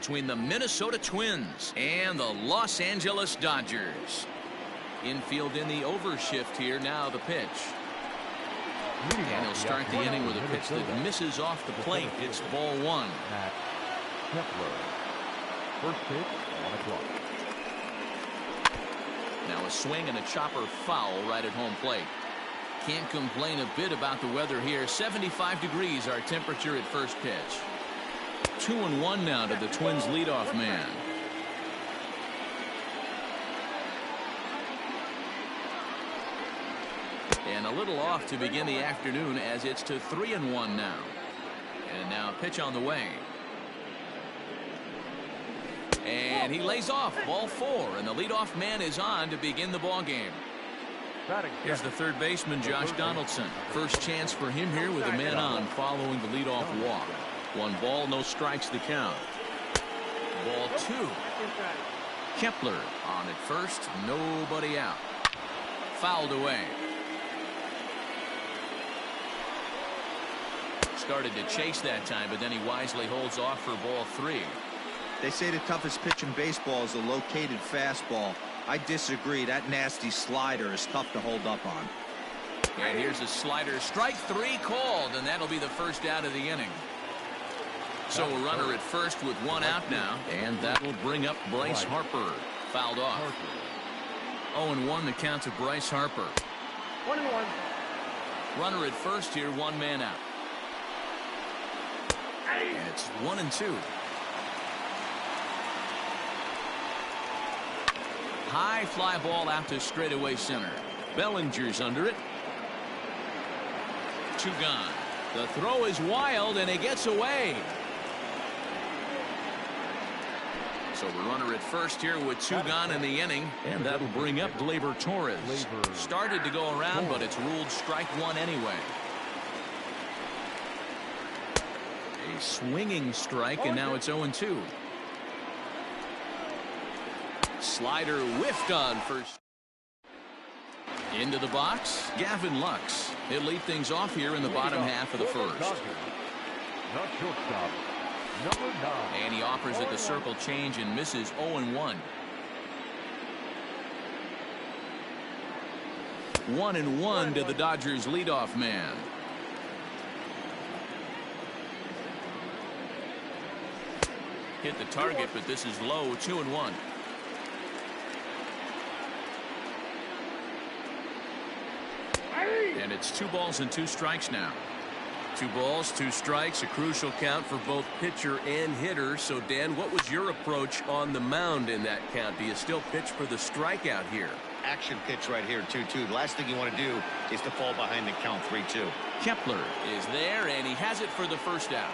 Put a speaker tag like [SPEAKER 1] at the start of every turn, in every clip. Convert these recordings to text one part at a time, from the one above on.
[SPEAKER 1] between the Minnesota Twins and the Los Angeles Dodgers. Infield in the overshift here. Now the pitch. And he'll start the inning with a pitch that misses off the plate. It's ball one.
[SPEAKER 2] First pitch on the clock.
[SPEAKER 1] Now a swing and a chopper foul right at home plate. Can't complain a bit about the weather here. 75 degrees our temperature at first pitch. 2-1 now to the Twins leadoff man. And a little off to begin the afternoon as it's to 3-1 now. And now a pitch on the way. And he lays off. Ball four, and the leadoff man is on to begin the ball game. Here's the third baseman, Josh Donaldson. First chance for him here with a man on following the leadoff walk. 1 ball, no strikes the count. Ball two. Kepler on at first, nobody out. Fouled away. Started to chase that time, but then he wisely holds off for ball three.
[SPEAKER 3] They say the toughest pitch in baseball is a located fastball. I disagree. That nasty slider is tough to hold up on.
[SPEAKER 1] And here's a slider. Strike three called, and that'll be the first out of the inning. So a runner at first with 1 out now, and that'll bring up Bryce Harper. Fouled off. 0-1 the count to Bryce Harper.
[SPEAKER 2] 1-1.
[SPEAKER 1] Runner at first here, 1 man out. And it's 1-2. High fly ball out to straightaway center. Bellinger's under it. 2 gone. The throw is wild, and it gets away. So the runner at first here with 2 gone in the inning, and that'll bring up Gleyber Torres. Started to go around, but it's ruled strike 1 anyway. A swinging strike, and now it's 0-2. Slider whiffed on first. Into the box, Gavin Lux. He'll lead things off here in the bottom half of the first. And he offers it the circle change and misses. 0-1. 1-1 to the Dodgers leadoff man. Hit the target, but this is low. 2-1. And it's 2 balls and 2 strikes now. 2 balls, 2 strikes, a crucial count for both pitcher and hitter. So, Dan, what was your approach on the mound in that count? Do you still pitch for the strikeout here?
[SPEAKER 4] Action pitch right here, 2-2. The last thing you want to do is to fall behind the count 3-2.
[SPEAKER 1] Kepler is there, and he has it for the first out.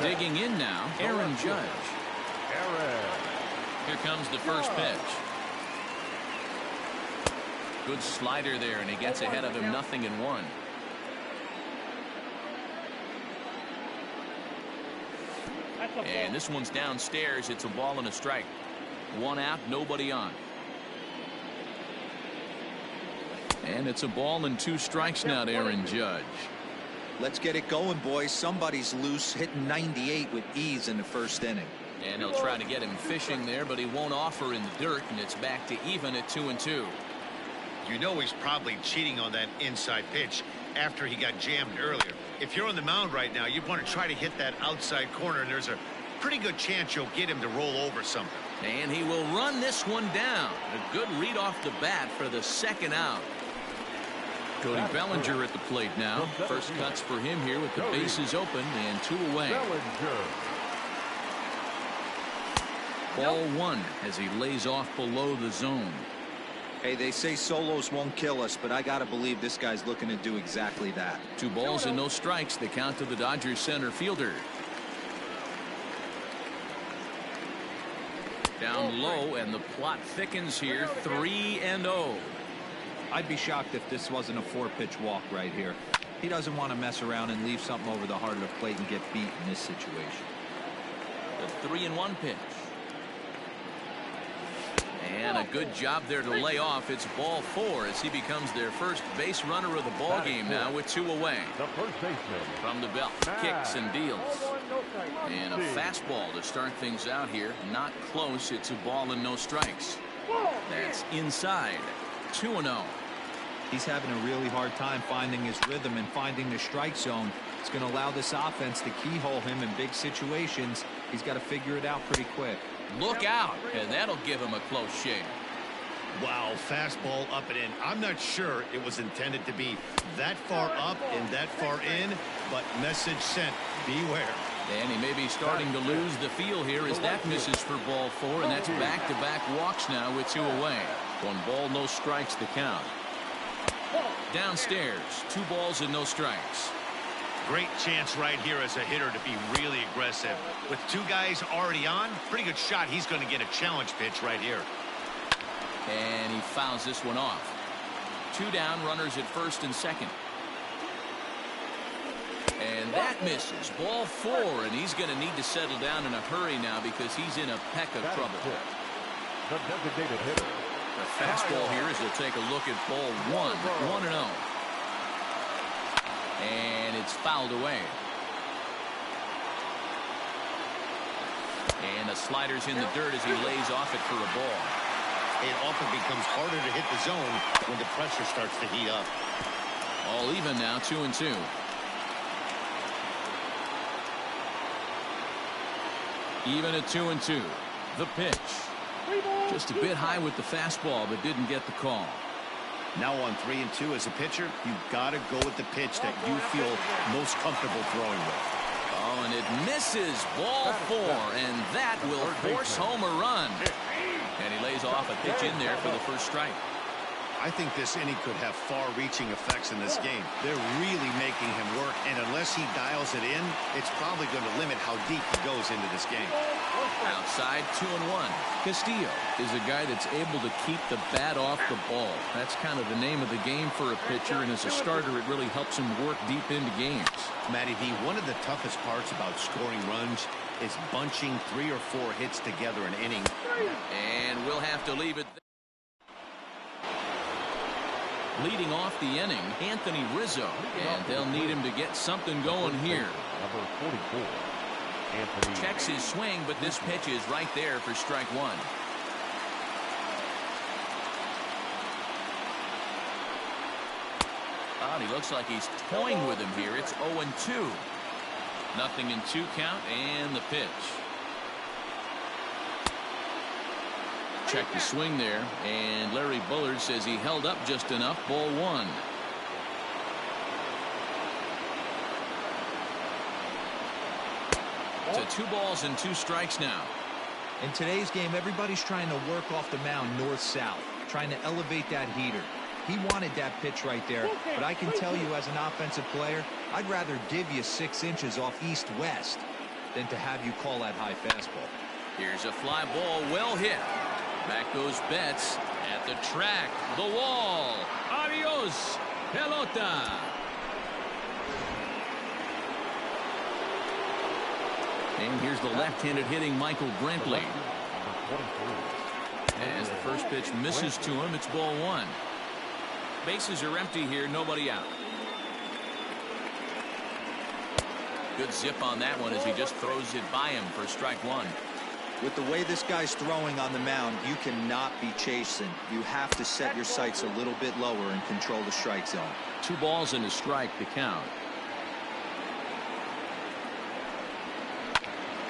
[SPEAKER 1] Digging in now, Aaron Judge. Here comes the first pitch. Good slider there, and he gets ahead of him. 0-1. And this one's downstairs. It's a ball and a strike. 1 out, nobody on. And it's a ball and 2 strikes now to Aaron Judge.
[SPEAKER 3] Let's get it going, boys. Somebody's loose, hitting 98 with ease in the first inning.
[SPEAKER 1] And he'll try to get him fishing there, but he won't offer in the dirt, and it's back to even at 2-2.
[SPEAKER 4] You know he's probably cheating on that inside pitch after he got jammed earlier. If you're on the mound right now, you want to try to hit that outside corner, and there's a pretty good chance you'll get him to roll over something.
[SPEAKER 1] And he will run this one down. A good read off the bat for the 2nd out. Cody Bellinger at the plate now. First cuts for him here with the bases open and 2 away. Ball 1 as he lays off below the zone.
[SPEAKER 3] Hey, they say solos won't kill us, but I gotta believe this guy's looking to do exactly that.
[SPEAKER 1] 2 balls and no strikes. The count to the Dodgers center fielder. Down low, and the plot thickens here. 3-0.
[SPEAKER 3] I'd be shocked if this wasn't a 4-pitch walk right here. He doesn't want to mess around and leave something over the heart of the plate and get beat in this situation.
[SPEAKER 1] The 3-1 pitch. And a good job there to lay off. It's ball 4 as he becomes their first base runner of the ball game now with 2 away.
[SPEAKER 2] The first baseman.
[SPEAKER 1] From the belt, kicks and deals. And a fastball to start things out here. Not close. It's a ball and no strikes. That's inside. 2-0.
[SPEAKER 3] He's having a really hard time finding his rhythm and finding the strike zone. It's going to allow this offense to keyhole him in big situations. He's got to figure it out pretty quick.
[SPEAKER 1] Look out, and that'll give him a close shave.
[SPEAKER 4] Wow, fastball up and in. I'm not sure it was intended to be that far up and that far in, but message sent, beware.
[SPEAKER 1] And he may be starting to lose the feel here as that misses for ball 4, and that's back-to-back walks now with 2 away. 1 ball, no strikes to count. Downstairs, 2 balls and no strikes.
[SPEAKER 4] Great chance right here as a hitter to be really aggressive. With 2 guys already on, pretty good shot. He's going to get a challenge pitch right here.
[SPEAKER 1] And he fouls this one off. 2 down, runners at first and second. And that misses. Ball 4, and he's going to need to settle down in a hurry now because he's in a peck of trouble.
[SPEAKER 2] The designated hitter.
[SPEAKER 1] The fastball here as he'll take a look at ball 1. 1-0. And it's fouled away. And the slider's in the dirt as he lays off it for a ball.
[SPEAKER 4] It often becomes harder to hit the zone when the pressure starts to heat up.
[SPEAKER 1] All even now, 2-2. Even at 2-2. The pitch. Just a bit high with the fastball, but didn't get the call.
[SPEAKER 4] Now on 3-2 as a pitcher, you've got to go with the pitch that you feel most comfortable throwing with.
[SPEAKER 1] Oh, and it misses. Ball 4, and that will force home a run. And he lays off a pitch in there for the first strike.
[SPEAKER 4] I think this inning could have far-reaching effects in this game. They're really making him work, and unless he dials it in, it's probably going to limit how deep he goes into this game.
[SPEAKER 1] Outside, 2-1. Castillo is a guy that's able to keep the bat off the ball. That's kind of the name of the game for a pitcher, and as a starter, it really helps him work deep into games.
[SPEAKER 4] Matty V, one of the toughest parts about scoring runs is bunching 3 or 4 hits together an inning.
[SPEAKER 1] And we'll have to leave it there. Leading off the inning, Anthony Rizzo, and they'll need him to get something going here.
[SPEAKER 2] Number 44. Anthony.
[SPEAKER 1] Checks his swing, but this pitch is right there for strike 1. Oh, he looks like he's toying with him here. It's 0-2. Nothing in 2 count, and the pitch. Check the swing there, and Larry Bullard says he held up just enough. Ball 1. To 2 balls and 2 strikes now.
[SPEAKER 3] In today's game, everybody's trying to work off the mound north-south, trying to elevate that heater. He wanted that pitch right there, but I can tell you as an offensive player, I'd rather give you 6 inches off east-west than to have you call that high fastball.
[SPEAKER 1] Here's a fly ball, well hit. Back goes Betts at the track, the wall. Adios, pelota. And here's the left-handed hitting Michael Brantley. As the first pitch misses to him, it's ball 1. Bases are empty here, nobody out. Good zip on that one as he just throws it by him for strike 1.
[SPEAKER 3] With the way this guy's throwing on the mound, you cannot be chasing. You have to set your sights a little bit lower and control the strike zone.
[SPEAKER 1] 2 balls and a strike to count.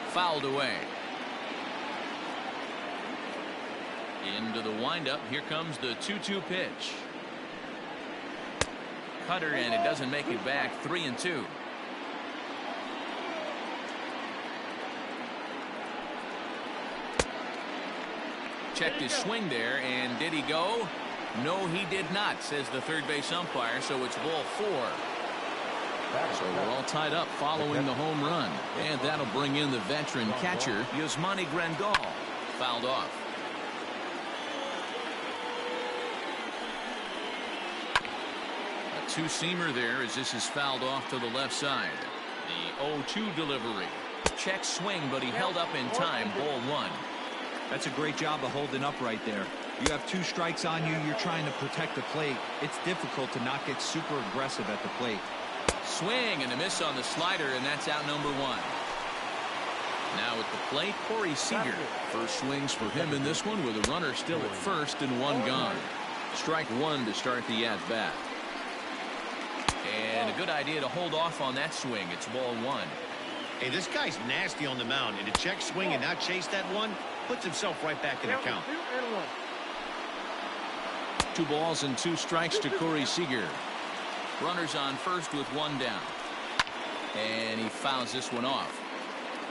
[SPEAKER 1] Fouled away. Into the windup. Here comes the 2-2 pitch. Cutter, and it doesn't make it back. 3-2. Checked his swing there, and did he go? No, he did not, says the third base umpire, so it's ball 4. So we're all tied up following the home run, and that'll bring in the veteran catcher, Yasmani Grandal. Fouled off. A 2-seamer there as this is fouled off to the left side. The 0-2 delivery. Check swing, but he held up in time. Ball 1.
[SPEAKER 3] That's a great job of holding up right there. You have 2 strikes on you. You're trying to protect the plate. It's difficult to not get super aggressive at the plate.
[SPEAKER 1] Swing and a miss on the slider, and that's out number 1. Now at the plate, Corey Seager. First swings for him in this one with a runner still at first and 1 gone. Strike 1 to start the at-bat. And a good idea to hold off on that swing. It's ball 1.
[SPEAKER 4] Hey, this guy's nasty on the mound, and to check swing and not chase that one puts himself right back in the count.
[SPEAKER 1] 2 balls and 2 strikes to Corey Seager. Runners on first with 1 down. And he fouls this one off.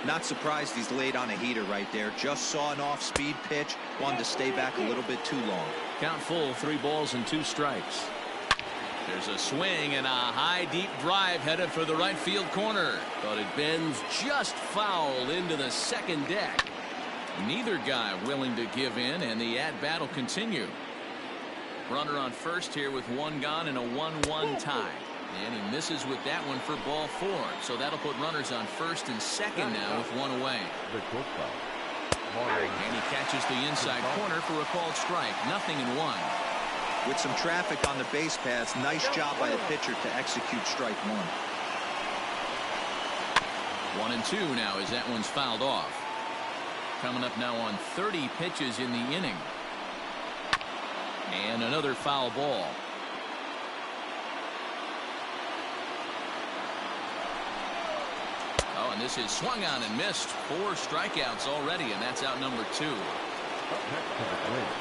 [SPEAKER 3] Not surprised he's laid on a heater right there. Just saw an off-speed pitch. Wanted to stay back a little bit too long.
[SPEAKER 1] Count full, 3 balls and 2 strikes. There's a swing and a high deep drive headed for the right field corner. But it bends just foul into the second deck. Neither guy willing to give in, and the at-bat will continue. Runner on first here with 1 gone and a 1-1 tie. And he misses with that one for ball 4. So that'll put runners on first and second now with 1 away. And he catches the inside corner for a called strike. 0-1.
[SPEAKER 3] With some traffic on the base paths, nice job by the pitcher to execute strike 1.
[SPEAKER 1] 1-2 now as that one's fouled off. Coming up now on 30 pitches in the inning. And another foul ball. Oh, and this is swung on and missed. 4 strikeouts already, and that's out number 2.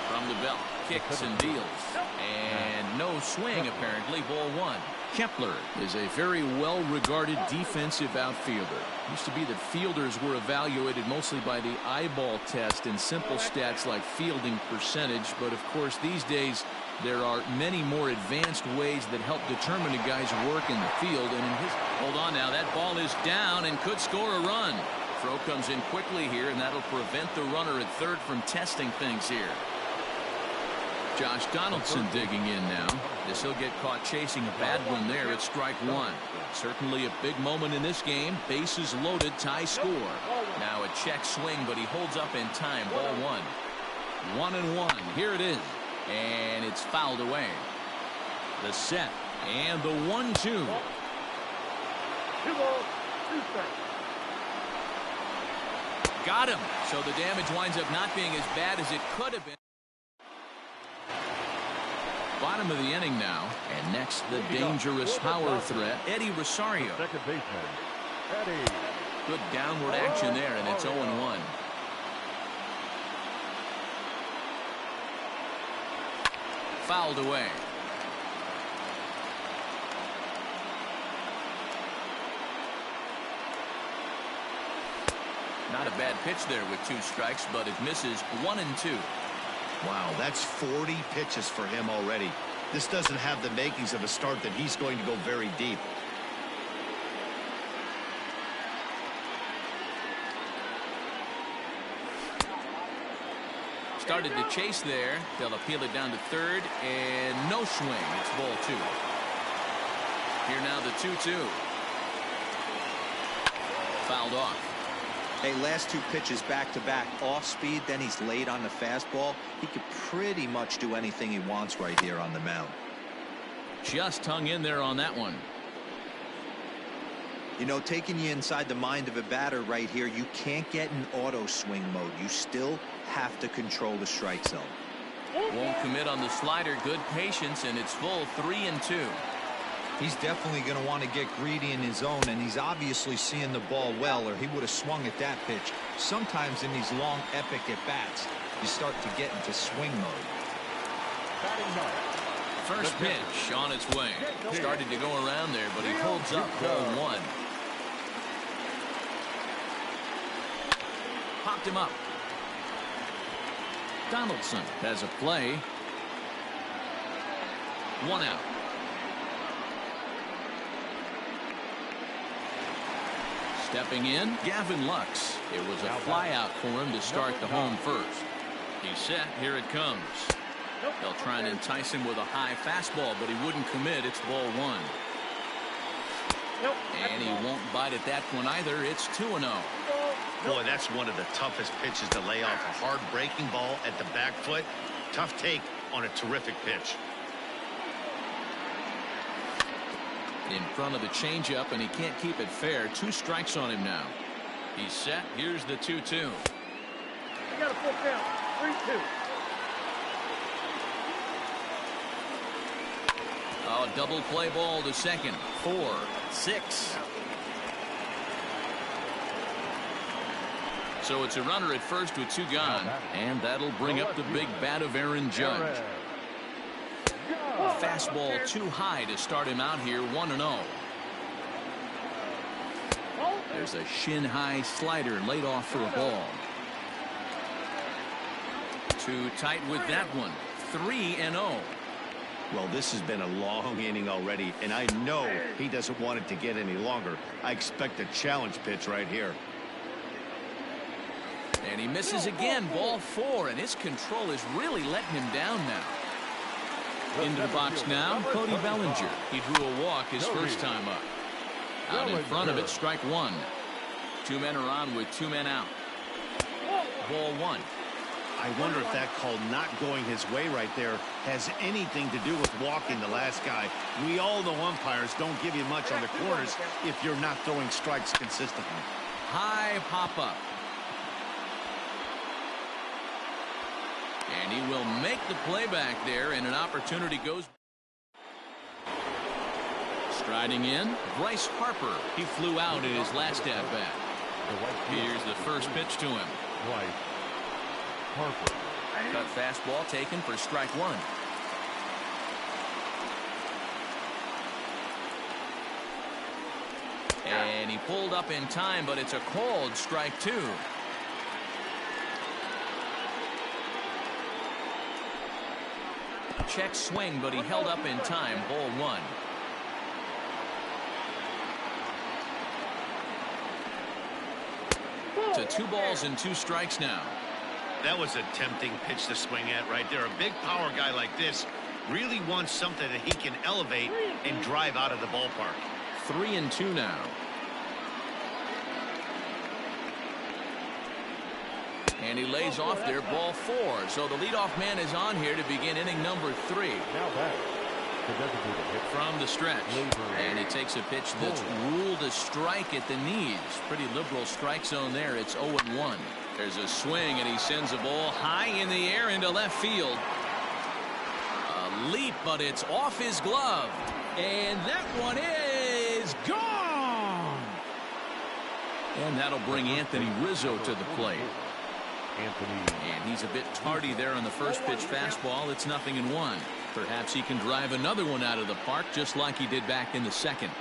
[SPEAKER 1] From the belt, kicks and deals. And no swing, apparently, ball 1. Kepler is a very well-regarded defensive outfielder. Used to be that fielders were evaluated mostly by the eyeball test and simple stats like fielding percentage. But, of course, these days there are many more advanced ways that help determine a guy's work in the field. And in his... Hold on now. That ball is down and could score a run. Throw comes in quickly here, and that'll prevent the runner at third from testing things here. Josh Donaldson digging in now. This he'll get caught chasing a bad one there at strike 1. Certainly a big moment in this game. Bases loaded, tie score. Now a check swing, but he holds up in time. Ball 1. 1-1. Here it is. And it's fouled away. The set and the 1-2.
[SPEAKER 2] 2 balls, 2 strikes.
[SPEAKER 1] Got him. So the damage winds up not being as bad as it could have been. Bottom of the inning now, and next the dangerous power threat, Eddie Rosario.
[SPEAKER 2] Second baseman, Eddie.
[SPEAKER 1] Good downward action there, and it's 0-1. Fouled away. Not a bad pitch there with 2 strikes, but it misses 1-2.
[SPEAKER 4] Wow, that's 40 pitches for him already. This doesn't have the makings of a start that he's going to go very deep.
[SPEAKER 1] Started to chase there. They'll appeal it down to third, and no swing. It's ball 2. Here now the 2-2. Fouled off.
[SPEAKER 3] Hey, last 2 pitches back-to-back off speed, then he's laid on the fastball. He could pretty much do anything he wants right here on the mound.
[SPEAKER 1] Just hung in there on that one.
[SPEAKER 3] You know, taking you inside the mind of a batter right here, you can't get in auto swing mode. You still have to control the strike zone.
[SPEAKER 1] Won't commit on the slider. Good patience, and it's full 3-2.
[SPEAKER 3] He's definitely going to want to get greedy in his zone, and he's obviously seeing the ball well, or he would have swung at that pitch. Sometimes in these long, epic at-bats, you start to get into swing mode.
[SPEAKER 1] First pitch on its way. Started to go around there, but he holds up ball 1. Popped him up. Donaldson has a play. 1 out. Stepping in, Gavin Lux. It was a fly out for him to start the home first. He's set. Here it comes. They'll try and entice him with a high fastball, but he wouldn't commit. It's ball 1. And he won't bite at that one either. It's 2-0.
[SPEAKER 4] Boy, that's one of the toughest pitches to lay off. A hard breaking ball at the back foot. Tough take on a terrific pitch.
[SPEAKER 1] In front of the changeup, and he can't keep it fair. 2 strikes on him now. He's set. Here's the 2-2.
[SPEAKER 2] You got a full count. 3-2.
[SPEAKER 1] Oh, double play ball to second. 4-6. So it's a runner at first with 2 gone, and that'll bring up the big bat of Aaron Judge. Fastball too high to start him out here, 1-0. There's a shin-high slider laid off for a ball. Too tight with that one. 3-0.
[SPEAKER 5] Well, this has been a long inning already, and I know he doesn't want it to get any longer. I expect a challenge pitch right here.
[SPEAKER 1] And he misses again. Ball 4, and his control is really letting him down now. Into the box now, Cody Bellinger. He drew a walk his first time up. Out in front of it, strike 1. 2 men are on with 2 men out. Ball 1.
[SPEAKER 5] I wonder if that call not going his way right there has anything to do with walking the last guy. We all know umpires don't give you much on the corners if you're not throwing strikes consistently.
[SPEAKER 1] High pop up. And he will make the play back there, and an opportunity goes. Striding in, Bryce Harper. He flew out in his last at bat. Here's the first pitch to him.
[SPEAKER 2] Harper.
[SPEAKER 1] Cut fastball taken for strike 1. And he pulled up in time, but it's a called strike 2. Check swing, but he held up in time. Ball 1. To 2 balls and 2 strikes now.
[SPEAKER 4] That was a tempting pitch to swing at right there. A big power guy like this really wants something that he can elevate and drive out of the ballpark.
[SPEAKER 1] 3-2 now. And he lays off there. Ball 4. So the leadoff man is on here to begin inning number 3.
[SPEAKER 2] Now back.
[SPEAKER 1] From the stretch. And he takes a pitch that's ruled a strike at the knees. Pretty liberal strike zone there. It's 0-1. There's a swing, and he sends a ball high in the air into left field. A leap, but it's off his glove. And that one is gone. And that'll bring Anthony Rizzo to the plate. And he's a bit tardy there on the first pitch fastball. It's 0-1. Perhaps he can drive another one out of the park just like he did back in the second.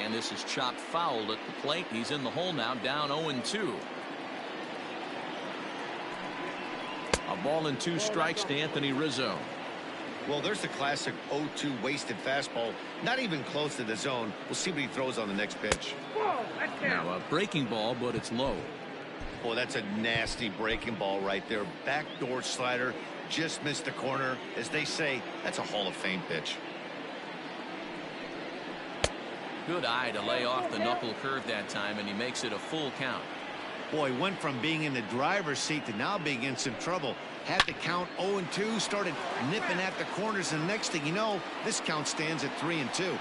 [SPEAKER 1] And this is chopped foul at the plate. He's in the hole now, down 0-2. A ball and 2 strikes to Anthony Rizzo.
[SPEAKER 4] Well, there's the classic 0-2 wasted fastball. Not even close to the zone. We'll see what he throws on the next pitch.
[SPEAKER 1] Now a breaking ball, but it's low.
[SPEAKER 4] Boy, that's a nasty breaking ball right there. Backdoor slider. Just missed the corner. As they say, that's a Hall of Fame pitch.
[SPEAKER 1] Good eye to lay off the knuckle curve that time, and he makes it a full count.
[SPEAKER 5] Boy, went from being in the driver's seat to now being in some trouble. Had the count 0-2, started nipping at the corners, and next thing you know, this count stands at 3-2.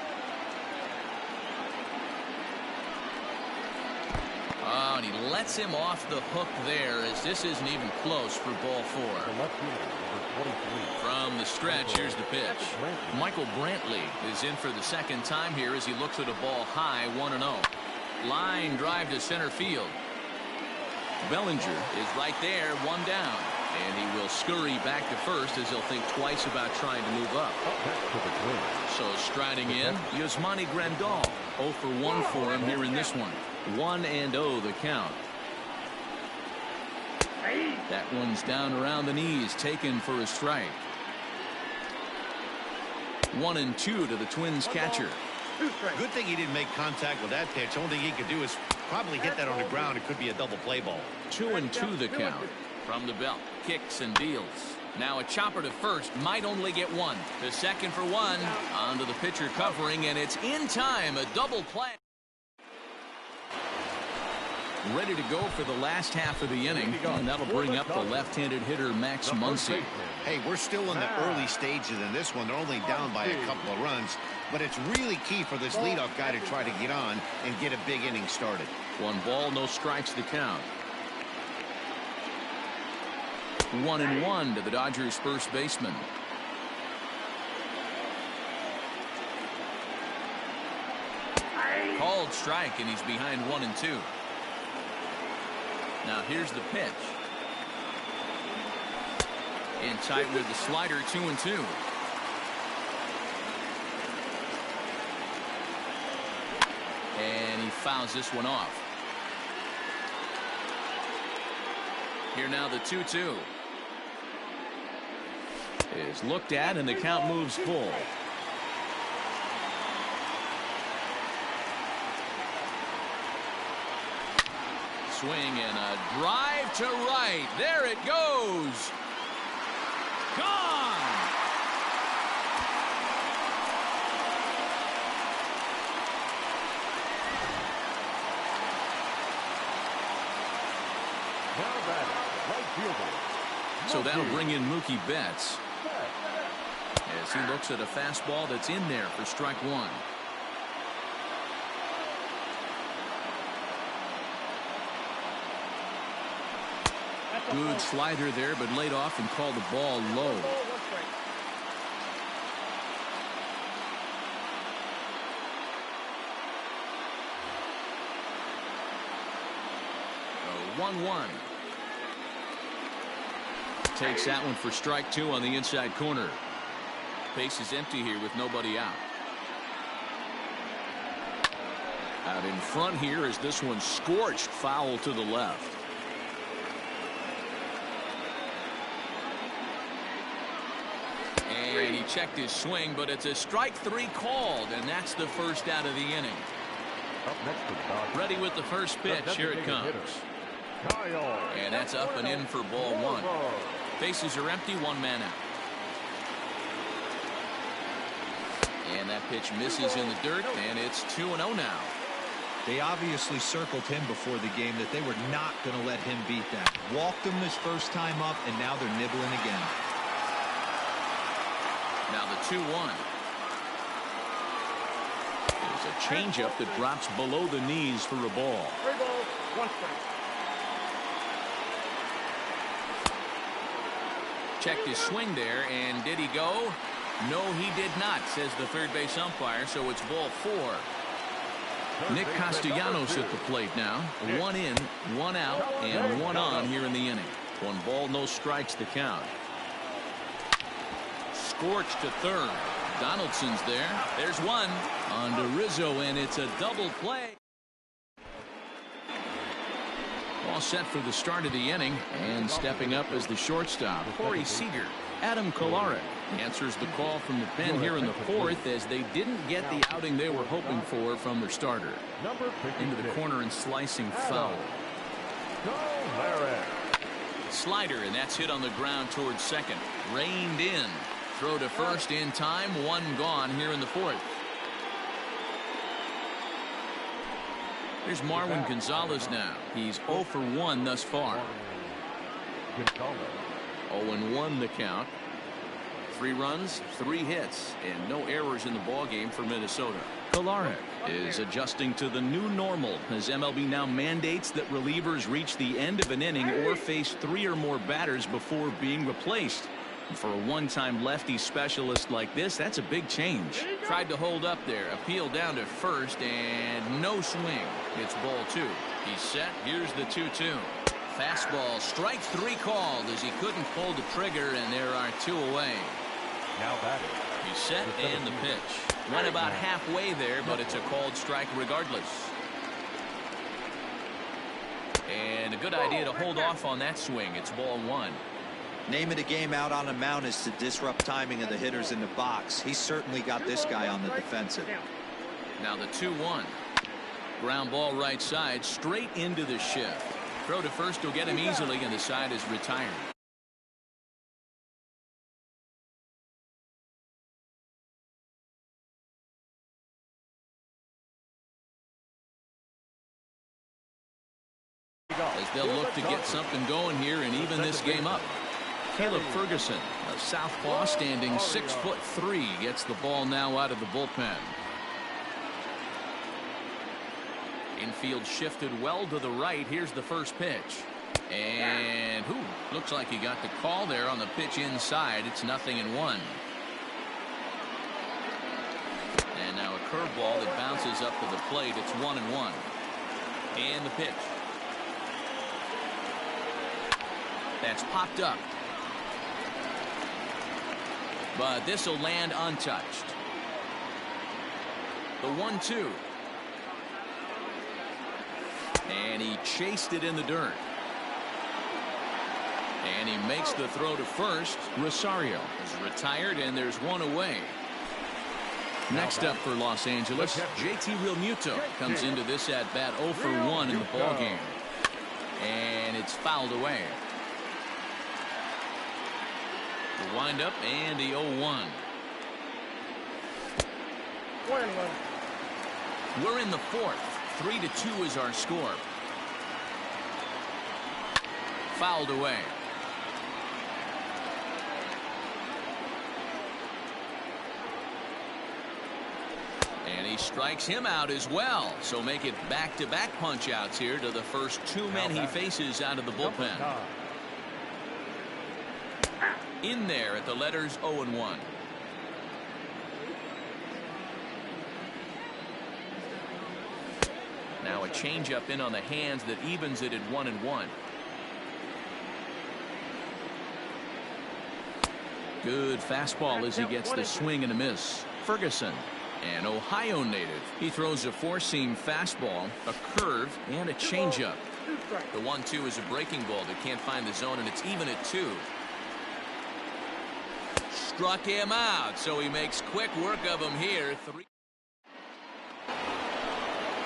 [SPEAKER 1] Oh, and he lets him off the hook there, as this isn't even close for ball 4. From the stretch, here's the pitch. Michael Brantley is in for the second time here as he looks at a ball high, 1-0. Line drive to center field. Bellinger is right there, 1 down. And he will scurry back to first as he'll think twice about trying to move up. So striding in, Yasmani Grandal. 0 for 1 for him here in this one. 1-0 the count. That one's down around the knees, taken for a strike. 1-2 to the Twins catcher.
[SPEAKER 4] Good thing he didn't make contact with that pitch. Only thing he could do is probably hit that on the ground. It could be a double play ball.
[SPEAKER 1] 2-2 the count. From the belt, kicks and deals. Now a chopper to first, might only get 1. The second for 1. Onto the pitcher covering, and it's in time. A double play. Ready to go for the last half of the inning, and that'll bring up the left-handed hitter Max Muncy.
[SPEAKER 5] Hey, we're still in the early stages in this one. They're only down by a couple of runs, but it's really key for this leadoff guy to try to get on and get a big inning started.
[SPEAKER 1] 1 ball, no strikes to count. 1-1 to the Dodgers first baseman. Called strike, and he's behind 1-2. Now here's the pitch. In tight with the slider, 2-2. And he fouls this one off. Here now the 2-2 is looked at, and the count moves full. Swing and a drive to right. There it goes. Gone. So that'll bring in Mookie Betts as he looks at a fastball that's in there for strike 1. Good slider there, but laid off and called the ball low. So 1-1. Takes that one for strike 2 on the inside corner. Base is empty here with nobody out. Out in front here is this one scorched foul to the left. And he checked his swing, but it's a strike 3 called, and that's the first out of the inning. Ready with the first pitch. Here it comes. And that's up and in for ball 1. Bases are empty, 1 man out. And that pitch misses in the dirt, and it's 2-0 now.
[SPEAKER 3] They obviously circled him before the game that they were not going to let him beat that. Walked him his first time up, and now they're nibbling again.
[SPEAKER 1] Now the 2-1. There's a changeup that drops below the knees for a ball.
[SPEAKER 2] 3 balls, 1 strike.
[SPEAKER 1] Checked his swing there, and did he go? No, he did not, says the third base umpire, so it's ball 4. Nick Castellanos at the plate now. 1 in, 1 out, and 1 on here in the inning. 1 ball, no strikes to count. Scorched to third. Donaldson's there. There's 1 on to Rizzo, and it's a double play. All set for the start of the inning, and stepping up as the shortstop, Corey Seager. Adam Kolarek answers the call from the pen here in the 4th as they didn't get the outing they were hoping for from their starter. Into the corner and slicing foul. Slider, and that's hit on the ground towards second. Reined in. Throw to first in time. 1 gone here in the 4th. Here's Marwin Gonzalez now. He's 0 for 1 thus far. 0-1 the count. 3 runs, 3 hits, and no errors in the ballgame for Minnesota. Kolarek is adjusting to the new normal as MLB now mandates that relievers reach the end of an inning or face 3 or more batters before being replaced. And for a one-time lefty specialist like this, that's a big change. Tried to hold up there, appeal down to first, and no swing. It's ball 2. He's set. Here's the 2-2. Fastball, strike 3 called as he couldn't pull the trigger, and there are 2 away.
[SPEAKER 6] Now batting.
[SPEAKER 1] He's set, and the pitch. Went about halfway there, but it's a called strike regardless. And a good idea to hold off on that swing. It's ball 1.
[SPEAKER 3] Name of the game out on the mound is to disrupt timing of the hitters in the box. He's certainly got this guy on the defensive.
[SPEAKER 1] Now the 2-1. Ground ball right side, straight into the shift. Throw to first will get him easily, and the side is retired. as they'll look to get something going here and even this game up. Caleb Ferguson, a southpaw standing 6'3", gets the ball now out of the bullpen. Infield shifted well to the right. Here's the first pitch. And looks like he got the call there on the pitch inside. It's 0-1. And now a curveball that bounces up to the plate. It's 1-1. And the pitch. That's popped up. But this will land untouched. The 1-2. And he chased it in the dirt. And he makes the throw to first. Rosario is retired, and there's one away. Next up for Los Angeles, JT Realmuto comes into this at-bat 0 for 1 in the ballgame. And it's fouled away. The windup and the 0-1. We're in the fourth. 3-2 is our score. Fouled away. And he strikes him out as well. So make it back-to-back punch-outs here to the first two men he faces out of the bullpen. In there at the letters 0-1. Now a changeup in on the hands that evens it at 1-1. Good fastball as he gets the swing and a miss. Ferguson, an Ohio native. He throws a four-seam fastball, a curve, and a changeup. The 1-2 is a breaking ball that can't find the zone, and it's even at 2. Struck him out, so he makes quick work of him here.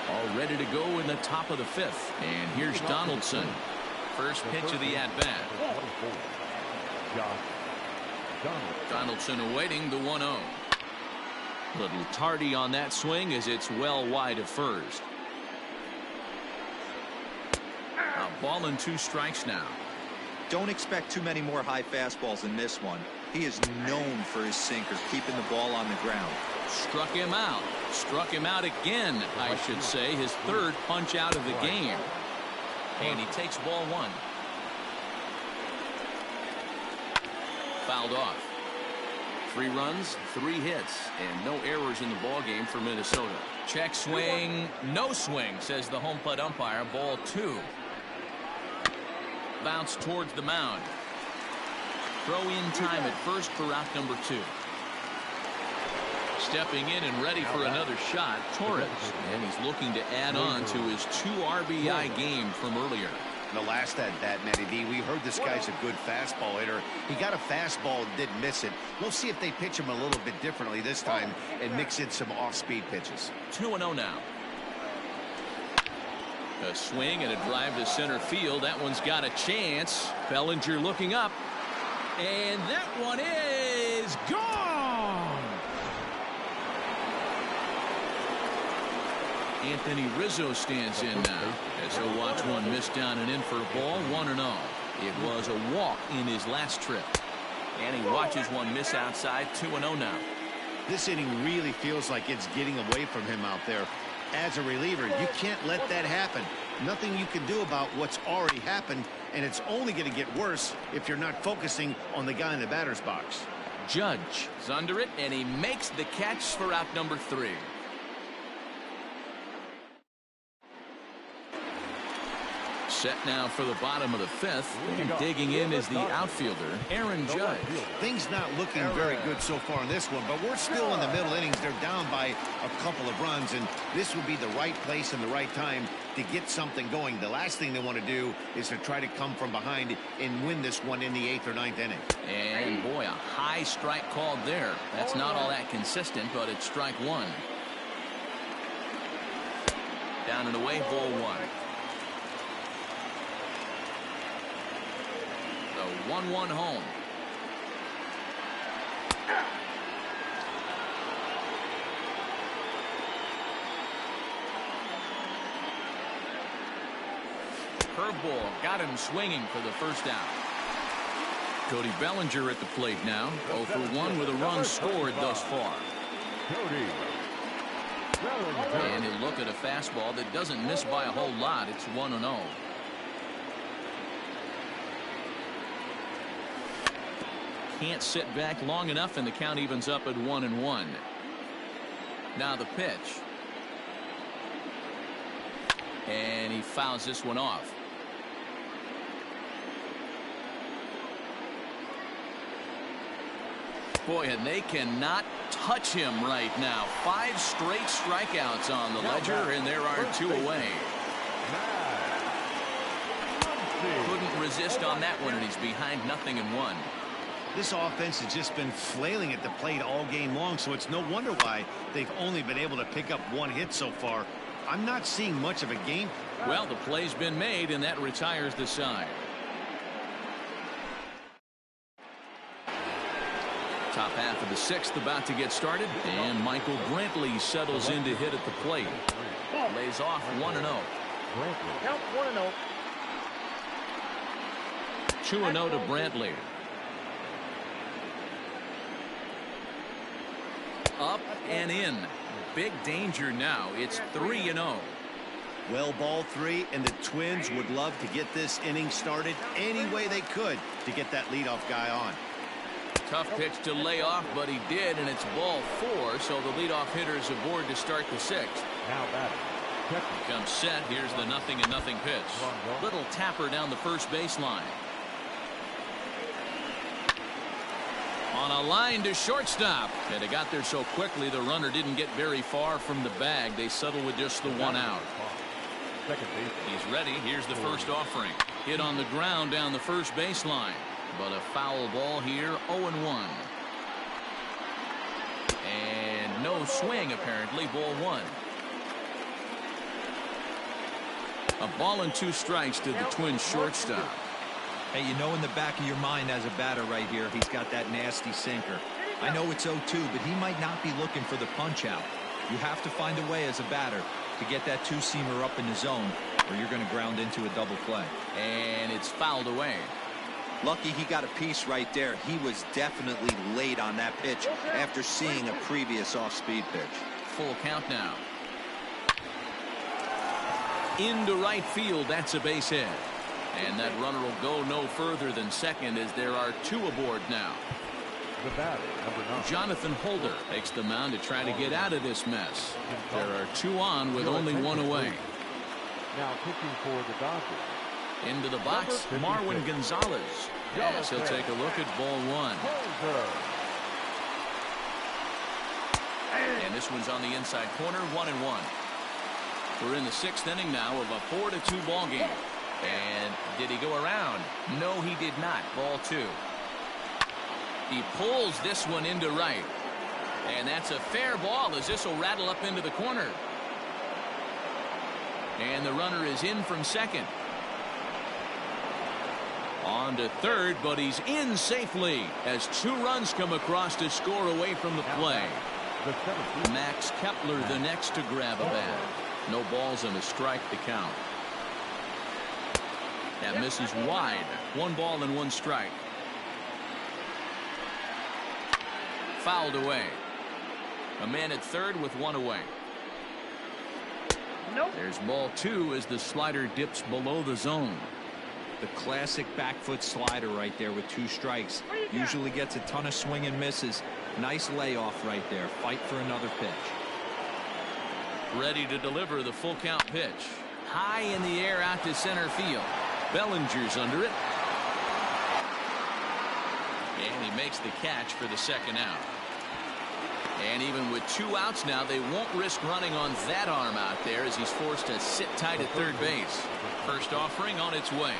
[SPEAKER 1] All ready to go in the top of the fifth. And here's Donaldson. First pitch of the at-bat. Donaldson awaiting the 1-0. Little tardy on that swing as it's well wide of first. A ball and 2 strikes now.
[SPEAKER 3] Don't expect too many more high fastballs in this one. He is known for his sinker, keeping the ball on the ground.
[SPEAKER 1] Struck him out. Struck him out again, I should say. His third punch out of the game. And he takes ball 1. Fouled off. 3 runs, 3 hits, and no errors in the ballgame for Minnesota. Check swing, no swing, says the home plate umpire. Ball 2. Bounce towards the mound. Throw in time at first for out number 2. Stepping in and ready for another shot, Torres. And he's looking to add on to his 2 RBI game from earlier.
[SPEAKER 5] The last at-bat, Matty D, we heard this guy's a good fastball hitter. He got a fastball and didn't miss it. We'll see if they pitch him a little bit differently this time and mix in some off-speed pitches.
[SPEAKER 1] 2-0 now. A swing and a drive to center field. That one's got a chance. Bellinger looking up. And that one is gone. Anthony Rizzo stands in now as he'll watch one miss down and in for a ball. 1-0. It was a walk in his last trip. And he watches one miss outside. 2-0 now.
[SPEAKER 5] This inning really feels like it's getting away from him out there. As a reliever, you can't let that happen. Nothing you can do about what's already happened, and it's only going to get worse if you're not focusing on the guy in the batter's box.
[SPEAKER 1] Judge is under it, and he makes the catch for out number 3. Set now for the bottom of the 5th. And digging in is the outfielder, Aaron Judge.
[SPEAKER 5] Things not looking very good so far in this one, but we're still in the middle innings. They're down by a couple of runs, and this would be the right place and the right time to get something going. The last thing they want to do is to try to come from behind and win this one in the 8th or 9th inning.
[SPEAKER 1] And boy, a high strike called there. That's not all that consistent, but it's strike 1. Down and away, ball 1. The 1-1 home. Curveball got him swinging for the first out. Cody Bellinger at the plate now. 0 for 1 with a run scored thus far. And he'll look at a fastball that doesn't miss by a whole lot. It's 1-0. Can't sit back long enough, and the count evens up at 1-1. Now the pitch. And he fouls this one off. Boy, and they cannot touch him right now. 5 straight strikeouts on the ledger, and there are 2 away. Couldn't resist on that one, and he's behind 0-1.
[SPEAKER 5] This offense has just been flailing at the plate all game long, so it's no wonder why they've only been able to pick up 1 hit so far. I'm not seeing much of a game.
[SPEAKER 1] Well, the play's been made, and that retires the side. Top half of the 6th about to get started, and Michael Brantley settles in to hit at the plate. Lays off 1-0.
[SPEAKER 2] Count 1-0.
[SPEAKER 1] 2-0 to Brantley. Up and in. Big danger now. It's 3-0.
[SPEAKER 5] Well, ball 3, and the Twins would love to get this inning started any way they could to get that leadoff guy on.
[SPEAKER 1] Tough pitch to lay off, but he did, and it's ball 4, so the leadoff hitter is aboard to start the 6th.
[SPEAKER 2] Now batting.
[SPEAKER 1] Comes set. Here's the 0-0 pitch. Little tapper down the first baseline. On a line to shortstop. And it got there so quickly the runner didn't get very far from the bag. They settle with just the 1 out. He's ready. Here's the first offering. Hit on the ground down the first baseline. But a foul ball here. 0-1. And no swing apparently. Ball 1. A ball and 2 strikes to the Twins shortstop.
[SPEAKER 3] Hey, you know in the back of your mind as a batter right here, he's got that nasty sinker. I know it's 0-2, but he might not be looking for the punch out. You have to find a way as a batter to get that 2-seamer up in the zone, or you're going to ground into a double play.
[SPEAKER 1] And it's fouled away.
[SPEAKER 3] Lucky he got a piece right there. He was definitely late on that pitch after seeing a previous off-speed pitch.
[SPEAKER 1] Full count now. Into right field. That's a base hit. And that runner will go no further than second as there are 2 aboard now.
[SPEAKER 2] The batter, number 9.
[SPEAKER 1] Jonathan Holder takes the mound to try to get out of this mess. There are 2 on with only 1 away.
[SPEAKER 2] Now pitching for the Dodgers.
[SPEAKER 1] Into the box, Marwin Gonzalez. Yes, he'll take a look at ball 1. And this one's on the inside corner, 1-1. We're in the 6th inning now of a 4-2 ball game. And did he go around? No, he did not. Ball 2. He pulls this one into right. And that's a fair ball as this will rattle up into the corner. And the runner is in from second. On to third, but he's in safely as 2 runs come across to score away from the play. Max Kepler the next to grab a bat. No balls and a strike to count. That misses wide. 1 ball and 1 strike. Fouled away. A man at third with 1 away. There's ball 2 as the slider dips below the zone.
[SPEAKER 3] The classic back foot slider right there with 2 strikes. Usually gets a ton of swing and misses. Nice layoff right there. Fight for another pitch.
[SPEAKER 1] Ready to deliver the full count pitch. High in the air out to center field. Bellinger's under it. And he makes the catch for the 2nd out. And even with 2 outs now, they won't risk running on that arm out there as he's forced to sit tight at third base. First offering on its way.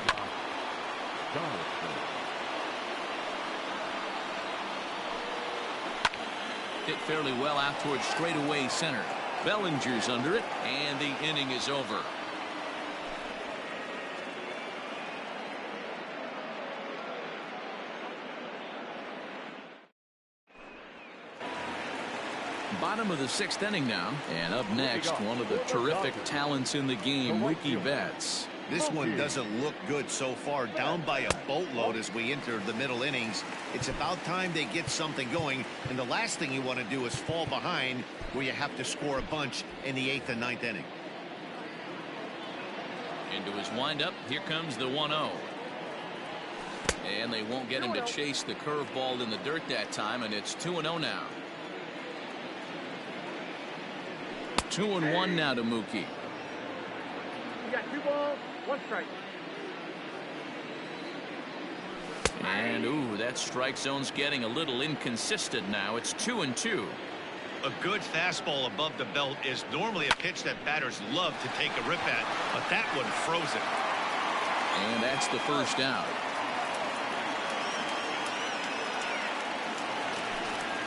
[SPEAKER 1] Hit fairly well out towards straightaway center. Bellinger's under it, and the inning is over. Bottom of the 6th inning now, and up next, one of the terrific talents in the game, Mookie Betts.
[SPEAKER 5] This one doesn't look good so far. Down by a boatload as we enter the middle innings. It's about time they get something going. And the last thing you want to do is fall behind where you have to score a bunch in the 8th and 9th inning.
[SPEAKER 1] Into his windup. Here comes the 1-0. And they won't get him to chase the curveball in the dirt that time, and it's 2-0 now. 2-1 now to Mookie.
[SPEAKER 2] You got 2 balls, 1 strike.
[SPEAKER 1] And ooh, that strike zone's getting a little inconsistent now. It's 2-2.
[SPEAKER 4] A good fastball above the belt is normally a pitch that batters love to take a rip at, but that one froze it.
[SPEAKER 1] And that's the first out.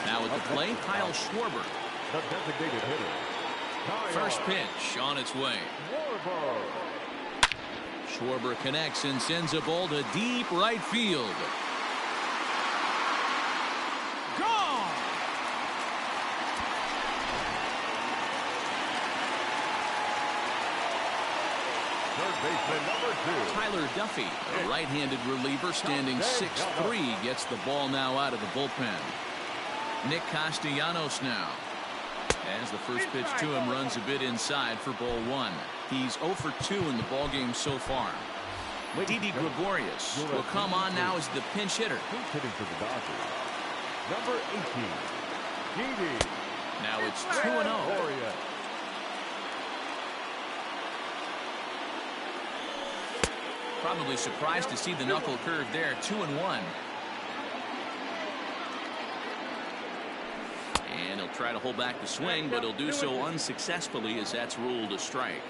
[SPEAKER 1] Now at the plate, Kyle Schwarber.
[SPEAKER 2] The designated hitter.
[SPEAKER 1] First pitch on its way. Schwarber connects and sends a ball to deep right field. Gone!
[SPEAKER 2] Third baseman number 2.
[SPEAKER 1] Tyler Duffy, a right-handed reliever standing 6'3", gets the ball now out of the bullpen. Nick Castellanos now. As the first pitch to him runs a bit inside for ball 1. He's 0 for 2 in the ballgame so far. Didi Gregorius will come on now as the pinch hitter.
[SPEAKER 2] He's hitting for the Dodgers. Number 18, Didi.
[SPEAKER 1] Now it's 2-0. Probably surprised to see the knuckle curve there. 2-1. And he'll try to hold back the swing, but he'll do so unsuccessfully as that's ruled a strike.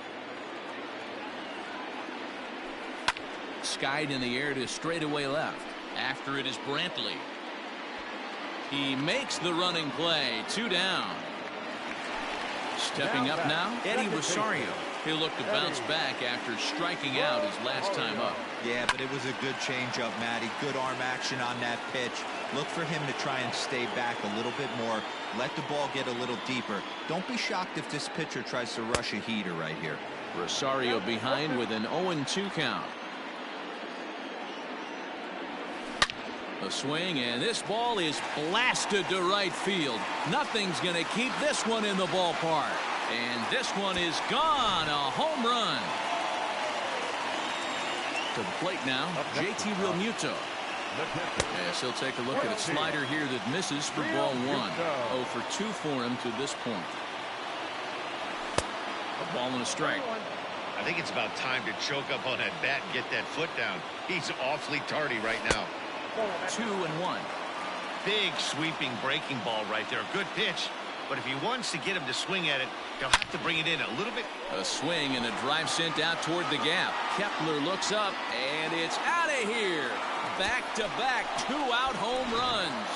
[SPEAKER 1] Skied in the air to straightaway left. After it is Brantley. He makes the running play. 2 down. Stepping up now, Eddie Rosario. He'll look to bounce back after striking out his last time up.
[SPEAKER 3] Yeah, but it was a good changeup, Matty. Good arm action on that pitch. Look for him to try and stay back a little bit more. Let the ball get a little deeper. Don't be shocked if this pitcher tries to rush a heater right here.
[SPEAKER 1] Rosario behind with an 0-2 count. A swing, and this ball is blasted to right field. Nothing's going to keep this one in the ballpark. And this one is gone. A home run. To the plate now, JT Realmuto. Yes, he'll take a look at a slider here that misses for ball 1. 0 for 2 for him to this point. A ball and a strike.
[SPEAKER 4] I think it's about time to choke up on that bat and get that foot down. He's awfully tardy right now.
[SPEAKER 1] 2-1.
[SPEAKER 4] Big sweeping breaking ball right there. Good pitch. But if he wants to get him to swing at it, he'll have to bring it in a little bit.
[SPEAKER 1] A swing and a drive sent out toward the gap. Kepler looks up, and it's out of here. Back-to-back 2-out home runs.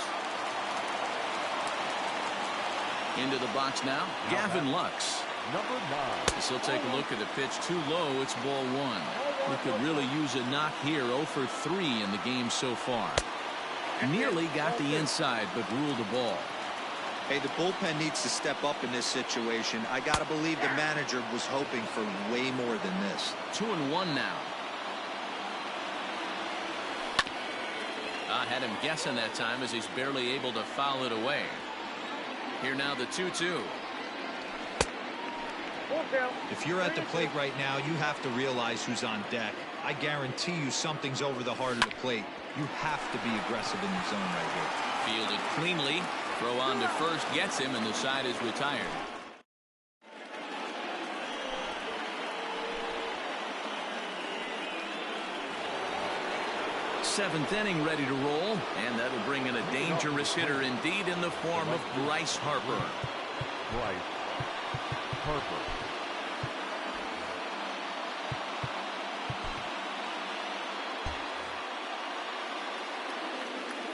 [SPEAKER 1] Into the box now, Gavin Lux.
[SPEAKER 2] Number 9.
[SPEAKER 1] He'll take a look at the pitch too low. It's ball 1. We could really use a knock here. 0 for 3 in the game so far. Nearly got the inside, but ruled a ball.
[SPEAKER 3] Hey, the bullpen needs to step up in this situation. I got to believe the manager was hoping for way more than this.
[SPEAKER 1] 2-1 now. I had him guessing that time as he's barely able to foul it away. Here now the 2-2.
[SPEAKER 3] If you're at the plate right now, you have to realize who's on deck. I guarantee you something's over the heart of the plate. You have to be aggressive in the zone right here.
[SPEAKER 1] Fielded cleanly. Throw on to first gets him, and the side is retired. Seventh inning ready to roll, and that'll bring in a dangerous hitter indeed in the form of Bryce Harper.
[SPEAKER 2] Bryce Harper.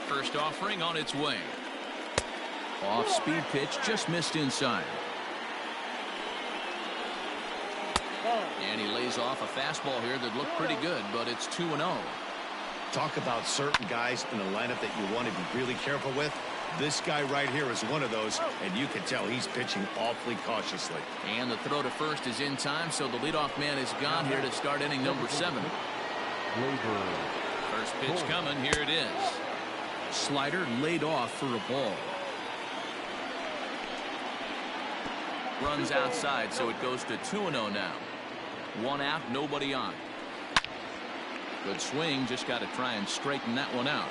[SPEAKER 1] First offering on its way. Off-speed pitch, just missed inside. And he lays off a fastball here that looked pretty good, but it's 2-0.
[SPEAKER 5] Talk about certain guys in the lineup that you want to be really careful with. This guy right here is one of those, and you can tell he's pitching awfully cautiously.
[SPEAKER 1] And the throw to first is in time, so the leadoff man is gone here to start inning number 7. First pitch coming. Here it is. Slider laid off for a ball. Runs outside, so it goes to 2-0 now. 1 out, nobody on. Good swing, just got to try and straighten that one out.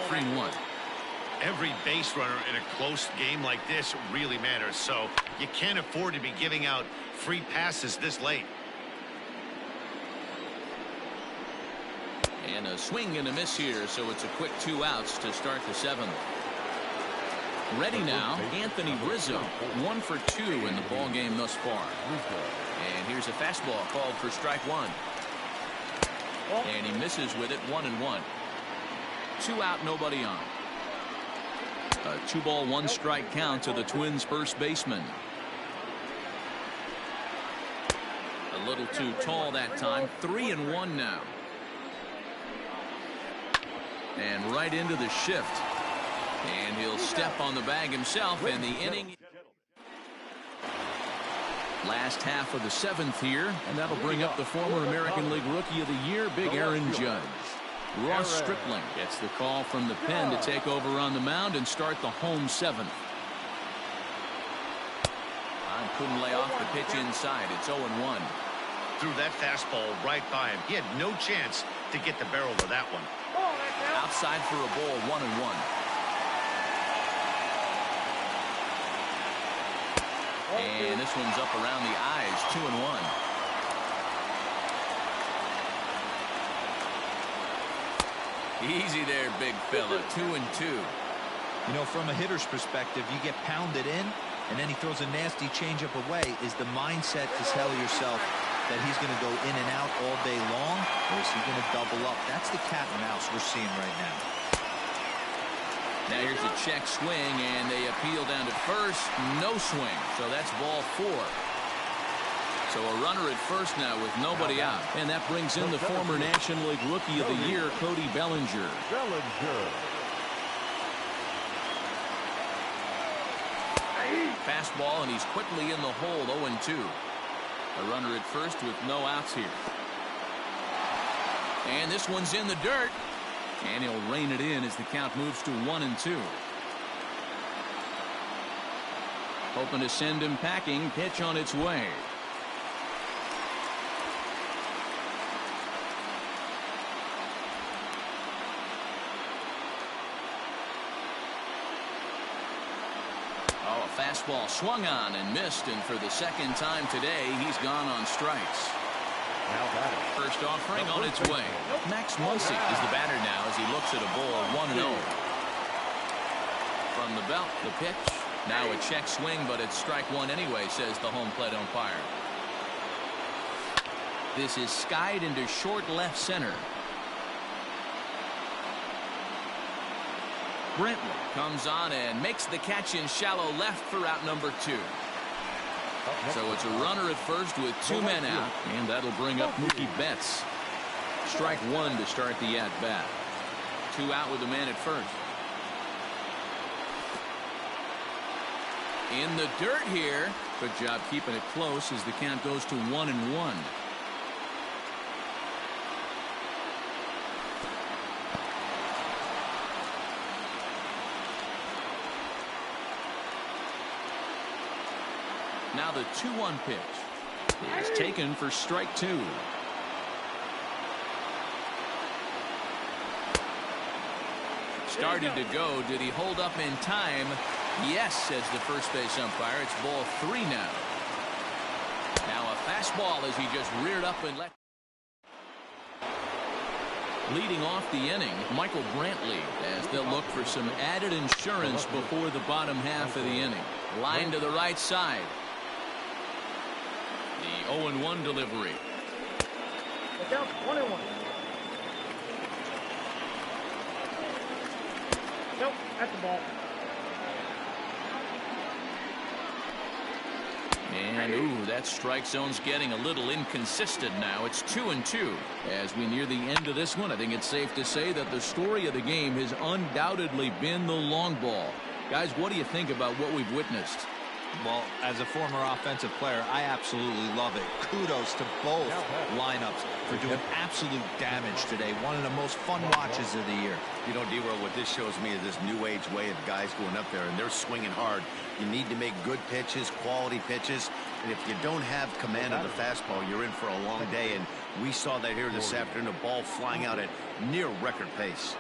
[SPEAKER 1] Three one.
[SPEAKER 4] Every base runner in a close game like this really matters, so you can't afford to be giving out free passes this late.
[SPEAKER 1] And a swing and a miss here, so it's a quick 2 outs to start the 7th. Ready now, Anthony Rizzo, 1 for 2 in the ball game thus far. And here's a fastball called for strike 1. And he misses with it. 1-1. 2 out, nobody on. A 2-ball, 1-strike count to the Twins' first baseman. A little too tall that time. 3-1 now. And right into the shift. And he'll step on the bag himself, and the inning. Last half of the 7th here, and that'll bring up the former American League Rookie of the Year, Big Aaron Judge. Ross Stripling gets the call from the pen to take over on the mound and start the home 7th. Couldn't lay off the pitch inside. It's 0-1.
[SPEAKER 4] Threw that fastball right by him. He had no chance to get the barrel of that one.
[SPEAKER 1] Outside for a ball. 1-1. And this one's up around the eyes. 2-1. Easy there, big fella. 2-2.
[SPEAKER 3] You know, from a hitter's perspective, you get pounded in, and then he throws a nasty changeup away. Is the mindset to tell yourself that he's going to go in and out all day long, or is he going to double up? That's the cat and mouse we're seeing right now.
[SPEAKER 1] Now here's a check swing, and they appeal down to first. No swing, so that's ball 4. So a runner at first now with nobody out. And that brings in the former National League Rookie of the Year, Cody Bellinger. Fastball, and he's quickly in the hole. 0-2. A runner at first with no outs here. And this one's in the dirt. And he'll rein it in as the count moves to 1-2. Hoping to send him packing. Pitch on its way. Oh, a fastball swung on and missed, and for the second time today, he's gone on strikes. First offering on its way. Max Muncy is the batter now as he looks at a ball. 1-0. From the belt, the pitch. Now a check swing, but it's strike 1 anyway, says the home plate umpire. This is skied into short left center. Brentley comes on and makes the catch in shallow left for out number 2. So it's a runner at first with 2 men out, and that'll bring up Mookie Betts. Strike 1 to start the at-bat. 2 out with a man at first. In the dirt here. Good job keeping it close as the count goes to 1-1. Now the 2-1 pitch is taken for strike 2. Started to go. Did he hold up in time? Yes, says the first base umpire. It's ball 3 now. Now a fastball as he just reared up and let. Leading off the inning, Michael Brantley, as they'll look for some added insurance before the bottom half of the inning. Line to the right side. The 0-1 delivery.
[SPEAKER 6] Look out, 1-1. Nope, that's the ball.
[SPEAKER 1] And, ooh, that strike zone's getting a little inconsistent now. It's 2-2. As we near the end of this one, I think it's safe to say that the story of the game has undoubtedly been the long ball. Guys, what do you think about what we've witnessed?
[SPEAKER 3] Well, as a former offensive player, I absolutely love it. Kudos to both lineups for doing absolute damage today. One of the most fun watches of the year.
[SPEAKER 5] You know, D-Roll, what this shows me is this new age way of guys going up there, and they're swinging hard. You need to make good pitches, quality pitches, and if you don't have command of the fastball, you're in for a long day, and we saw that here this afternoon, a ball flying out at near record pace.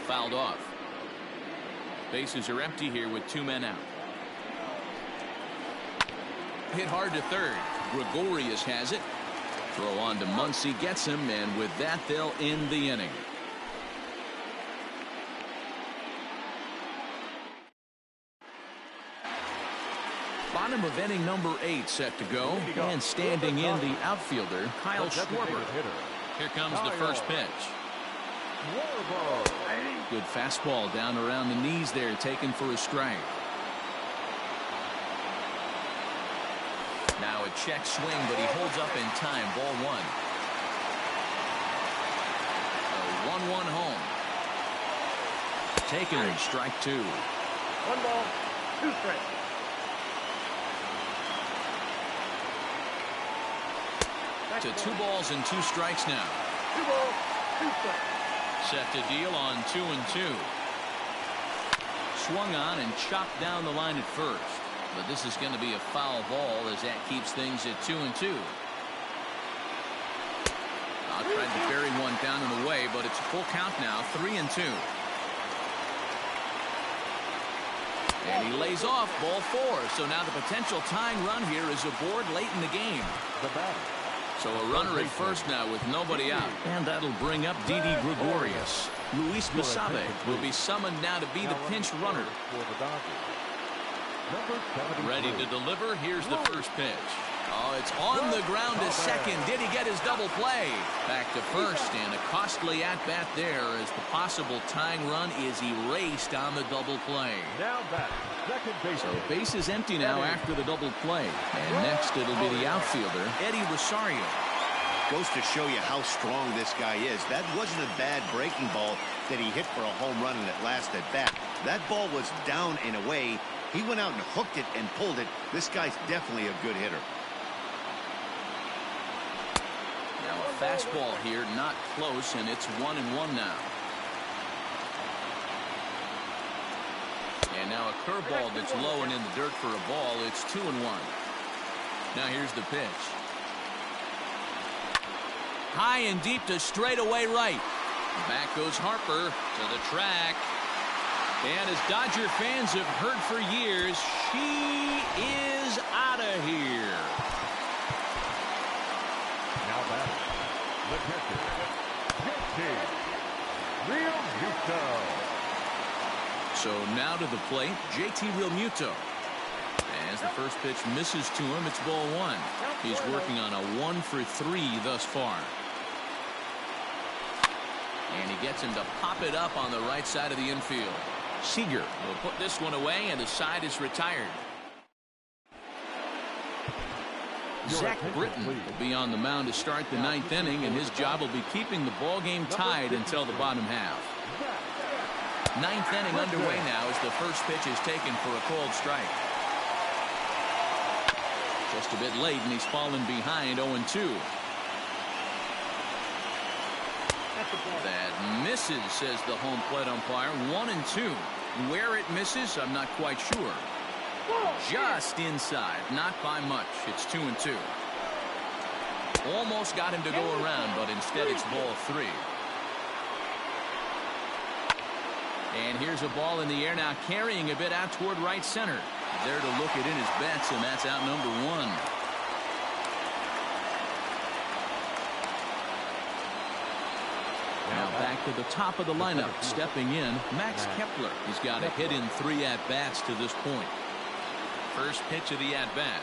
[SPEAKER 1] Fouled off. Bases are empty here with 2 men out. Hit hard to third. Gregorius has it. Throw on to Muncy, gets him, and with that, they'll end the inning. Bottom of inning number 8 set to go. And standing in the outfielder, Kyle Schwarber. Here comes the first pitch. Good fastball down around the knees there, taken for a strike. Now a check swing, but he holds up in time. Ball 1. A 1-1 home. Taken, strike 2.
[SPEAKER 6] 1 ball, 2 strikes.
[SPEAKER 1] To 2 balls and 2 strikes now.
[SPEAKER 6] 2 balls, 2 strikes.
[SPEAKER 1] Set to deal on 2-2. Swung on and chopped down the line at first. But this is going to be a foul ball as that keeps things at 2-2. Tried to bury one down and away, but it's a full count now, 3-2. And he lays off, ball 4. So now the potential tying run here is aboard late in the game.
[SPEAKER 2] The batter.
[SPEAKER 1] So a runner at first now with nobody out. And that'll bring up Didi Gregorius. Luis Basabe will be summoned now to be the pinch runner. Ready to deliver. Here's the first pitch. Oh, it's on the ground to second. Did he get his double play? Back to first, and a costly at-bat there as the possible tying run is erased on the double play.
[SPEAKER 2] Now back, second base.
[SPEAKER 1] So base is empty now after the double play. And next it'll be the outfielder, Eddie Rosario.
[SPEAKER 5] Goes to show you how strong this guy is. That wasn't a bad breaking ball that he hit for a home run in that last at bat. That ball was down and away. He went out and hooked it and pulled it. This guy's definitely a good hitter.
[SPEAKER 1] Now a fastball here, not close, and it's 1-1 now. And now a curveball that's low and in the dirt for a ball. It's 2-1. Now here's the pitch. High and deep to straightaway right. Back goes Harper to the track. And as Dodger fans have heard for years, she is out of here.
[SPEAKER 2] Now back, the catcher, JT Realmuto.
[SPEAKER 1] So now to the plate, JT Realmuto. As the first pitch misses to him, it's ball 1. He's working on a 1 for 3 thus far. And he gets him to pop it up on the right side of the infield. Seager will put this one away, and the side is retired. Zach Britton will be on the mound to start the 9th inning, and his job will be keeping the ball game tied until the bottom half. 9th inning underway now as the first pitch is taken for a called strike. Just a bit late, and he's fallen behind 0-2. That misses, says the home plate umpire. 1-2. Where it misses, I'm not quite sure. Just inside, not by much. It's 2-2. Almost got him to go around, but instead it's ball 3. And here's a ball in the air now, carrying a bit out toward right center. There to look it in his bets, and that's out number 1. Now back to the top of the lineup, stepping in, Max Kepler. He's got a hit in 3 at-bats to this point. First pitch of the at-bat.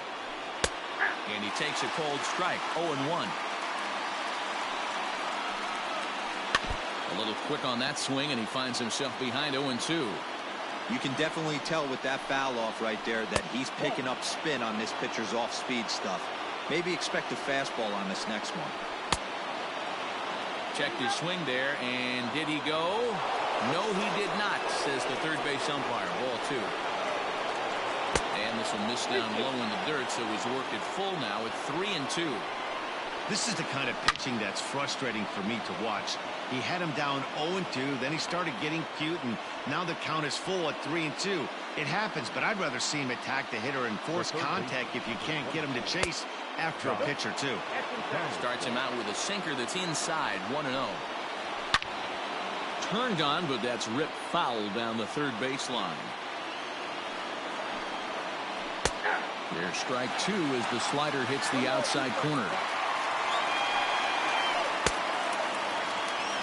[SPEAKER 1] And he takes a cold strike, 0-1. A little quick on that swing, and he finds himself behind 0-2.
[SPEAKER 3] You can definitely tell with that foul off right there that he's picking up spin on this pitcher's off-speed stuff. Maybe expect a fastball on this next one.
[SPEAKER 1] Checked his swing there, and did he go? No, he did not, says the third base umpire. Ball 2. And this will miss down low in the dirt, so he's worked it full now at 3-2.
[SPEAKER 5] This is the kind of pitching that's frustrating for me to watch. He had him down 0-2, then he started getting cute, and now the count is full at 3-2. It happens, but I'd rather see him attack the hitter and force contact if you can't get him to chase after a pitch or two.
[SPEAKER 1] Starts him out with a sinker that's inside, 1-0. Turned on, but that's ripped foul down the third baseline. There's strike 2 as the slider hits the outside corner.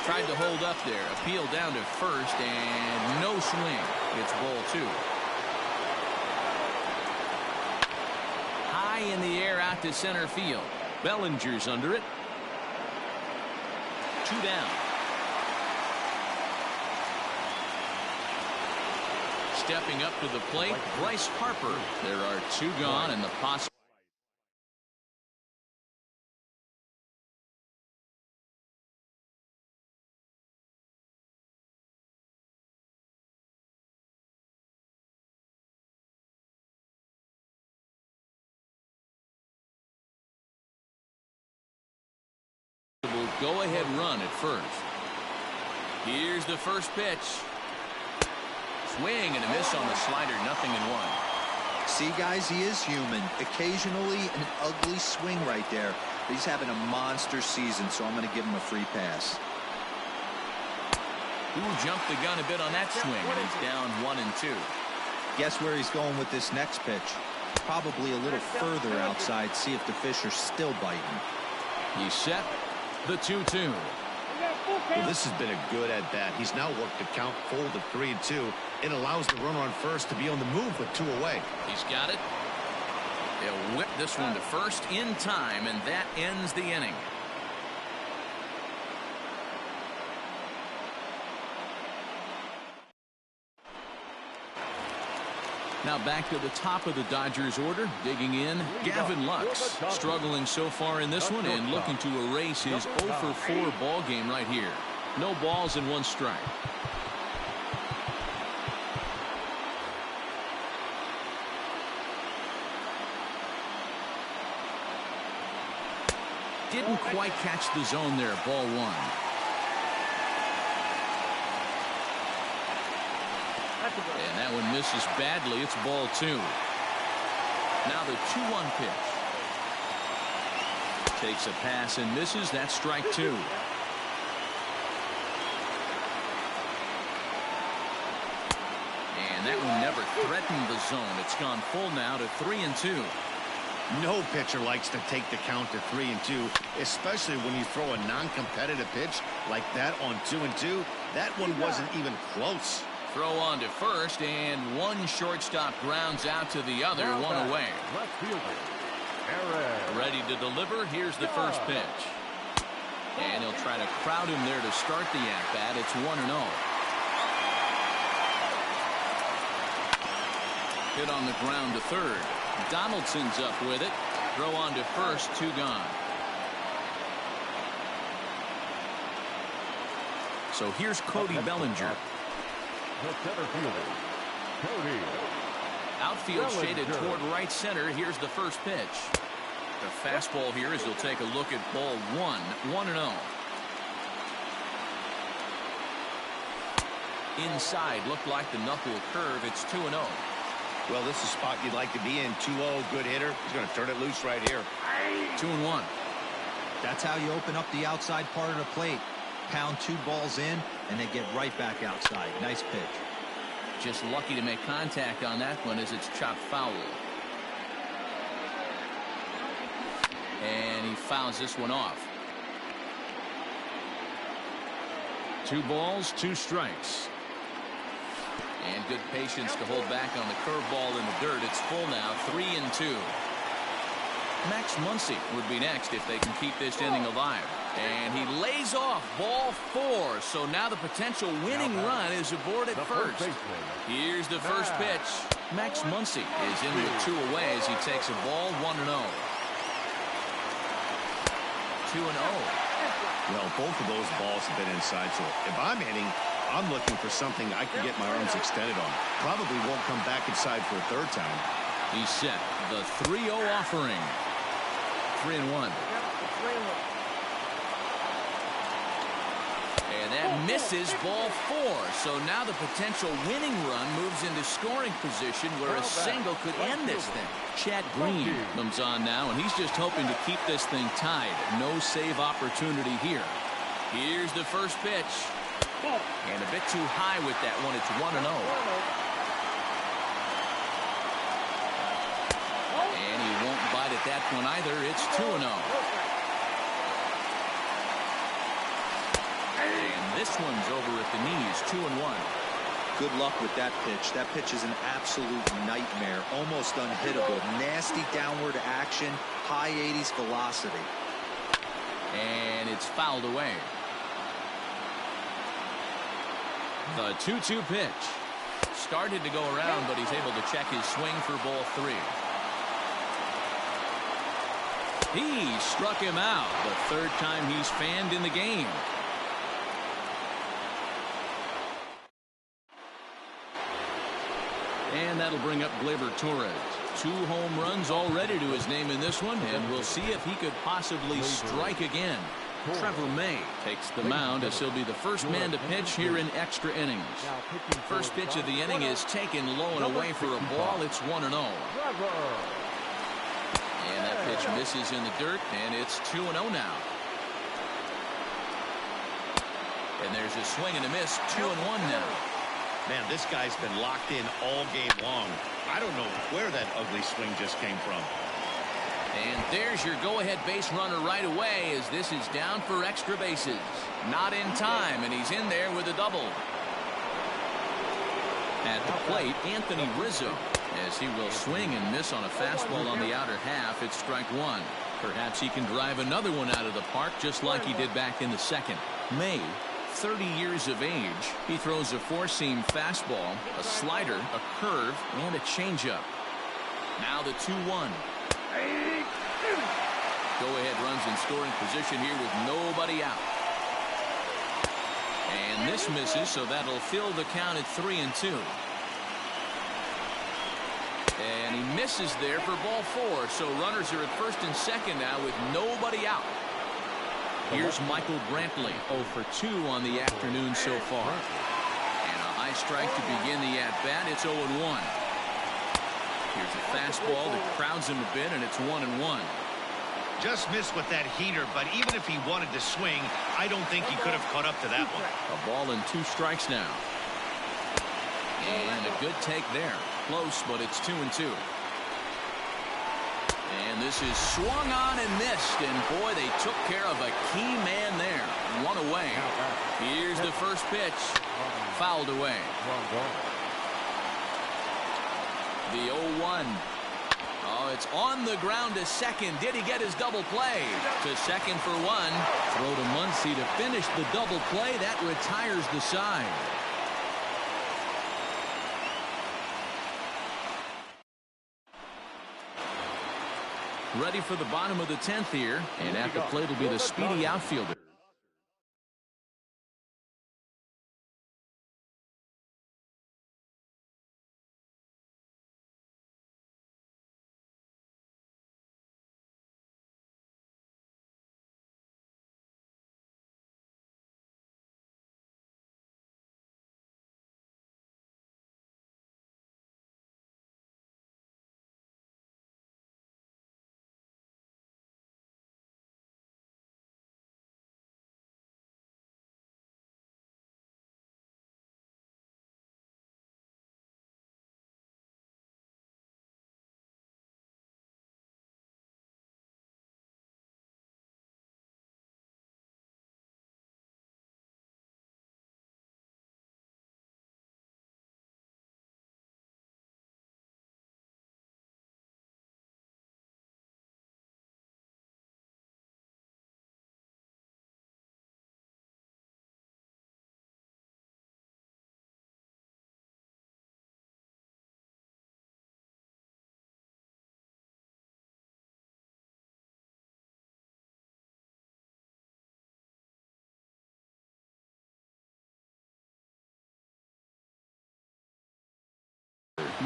[SPEAKER 1] Tried to hold up there. Appeal down to first, and no swing. It's ball 2. High in the air out to center field. Bellinger's under it. 2 down. Stepping up to the plate, Bryce Harper. There are 2 gone, and the possible. Go-ahead run at first. Here's the first pitch. Swing and a miss on the slider. 0-1.
[SPEAKER 3] See, guys, he is human. Occasionally an ugly swing right there. But he's having a monster season, so I'm going to give him a free pass.
[SPEAKER 1] Who jumped the gun a bit on that swing, and he's down 1-2.
[SPEAKER 3] Guess where he's going with this next pitch? Probably a little further outside. See if the fish are still biting.
[SPEAKER 1] He's set. The 2-2.
[SPEAKER 5] Well, this has been a good at-bat. He's now worked the count full to 3-2. It allows the runner on first to be on the move with 2 away.
[SPEAKER 1] He's got it. They'll whip this one to first in time, and that ends the inning. Now back to the top of the Dodgers order. Digging in, Gavin Lux. Struggling so far in this one and looking to erase his 0-for-4 ball game right here. No balls and 1 strike. Didn't quite catch the zone there. Ball 1. And that one misses badly. It's ball 2. Now the 2-1 pitch. Takes a pass and misses. That's strike 2. And that one never threatened the zone. It's gone full now to 3-2.
[SPEAKER 5] No pitcher likes to take the count to 3-2, especially when you throw a non-competitive pitch like that on 2-2. That one wasn't even close.
[SPEAKER 1] Throw on to first, and 1 shortstop grounds out to the other. 1 away. Ready to deliver. Here's the first pitch. And he'll try to crowd him there to start the at-bat. It's 1-0. Hit on the ground to third. Donaldson's up with it. Throw on to first. 2 gone. So here's Cody Bellinger. Outfield shaded toward right center. Here's the first pitch. The fastball here as he'll take a look at ball 1. 1-0. Inside looked like the knuckle curve. It's 2-0.
[SPEAKER 5] Well, this is a spot you'd like to be in. 2-0, good hitter. He's going to turn it loose right here.
[SPEAKER 1] 2-1.
[SPEAKER 3] That's how you open up the outside part of the plate. Pound 2 balls in, and they get right back outside. Nice pitch.
[SPEAKER 1] Just lucky to make contact on that one as it's chopped foul. And he fouls this one off. 2 balls, 2 strikes. And good patience to hold back on the curveball in the dirt. It's full now, 3-2. Max Muncy would be next if they can keep this inning alive. And he lays off ball 4. So now the potential winning run is aboard at first. Here's the first pitch. Max Muncy is in with 2 away as he takes a ball 1-0. 2-0.
[SPEAKER 5] Well, both of those balls have been inside, so if I'm hitting, I'm looking for something I can get my arms extended on. Probably won't come back inside for a 3rd time.
[SPEAKER 1] He's set. The 3-0 offering. 3-1. And that misses ball 4. So now the potential winning run moves into scoring position where a single could end this thing. Chad Green comes on now, and he's just hoping to keep this thing tied. No save opportunity here. Here's the first pitch. And a bit too high with that one. It's 1-0. And he won't bite at that one either. It's 2-0. And this one's over at the knees, 2-1.
[SPEAKER 3] Good luck with that pitch. That pitch is an absolute nightmare. Almost unhittable. Nasty downward action. High 80s velocity.
[SPEAKER 1] And it's fouled away. The 2-2 pitch. Started to go around, but he's able to check his swing for ball 3. He struck him out. The 3rd time he's fanned in the game. And that'll bring up Gleyber Torres. 2 home runs already to his name in this one, and we'll see if he could possibly strike again. Trevor May takes the mound as he'll be the first man to pitch here in extra innings. First pitch of the inning is taken low and away for a ball. It's 1-0. And that pitch misses in the dirt, and it's 2-0 now. And there's a swing and a miss, 2-1 now.
[SPEAKER 5] Man, this guy's been locked in all game long. I don't know where that ugly swing just came from.
[SPEAKER 1] And there's your go-ahead base runner right away as this is down for extra bases. Not in time, and he's in there with a double. At the plate, Anthony Rizzo, as he will swing and miss on a fastball on the outer half. It's strike 1. Perhaps he can drive another one out of the park just like he did back in the 2nd. May, 30 years of age. He throws a 4-seam fastball, a slider, a curve, and a changeup. Now the 2-1. Go-ahead runs in scoring position here with nobody out. And this misses, so that'll fill the count at 3-2. And he misses there for ball 4, so runners are at 1st and 2nd now with nobody out. Here's Michael Brantley, 0 for 2 on the afternoon so far. And a high strike to begin the at-bat. It's 0-1. Here's a fastball that crowds him a bit, and it's 1-1.
[SPEAKER 4] Just missed with that heater, but even if he wanted to swing, I don't think he could have caught up to that one.
[SPEAKER 1] A ball and 2 strikes now. And a good take there. Close, but it's 2-2. And this is swung on and missed, and boy, they took care of a key man there. 1 away. Here's the first pitch. Fouled away. The 0-1. Oh, it's on the ground to 2nd. Did he get his double play? To 2nd for 1. Throw to Muncy to finish the double play. That retires the side. Ready for the bottom of the 10th here. And at the plate will be the speedy outfielder.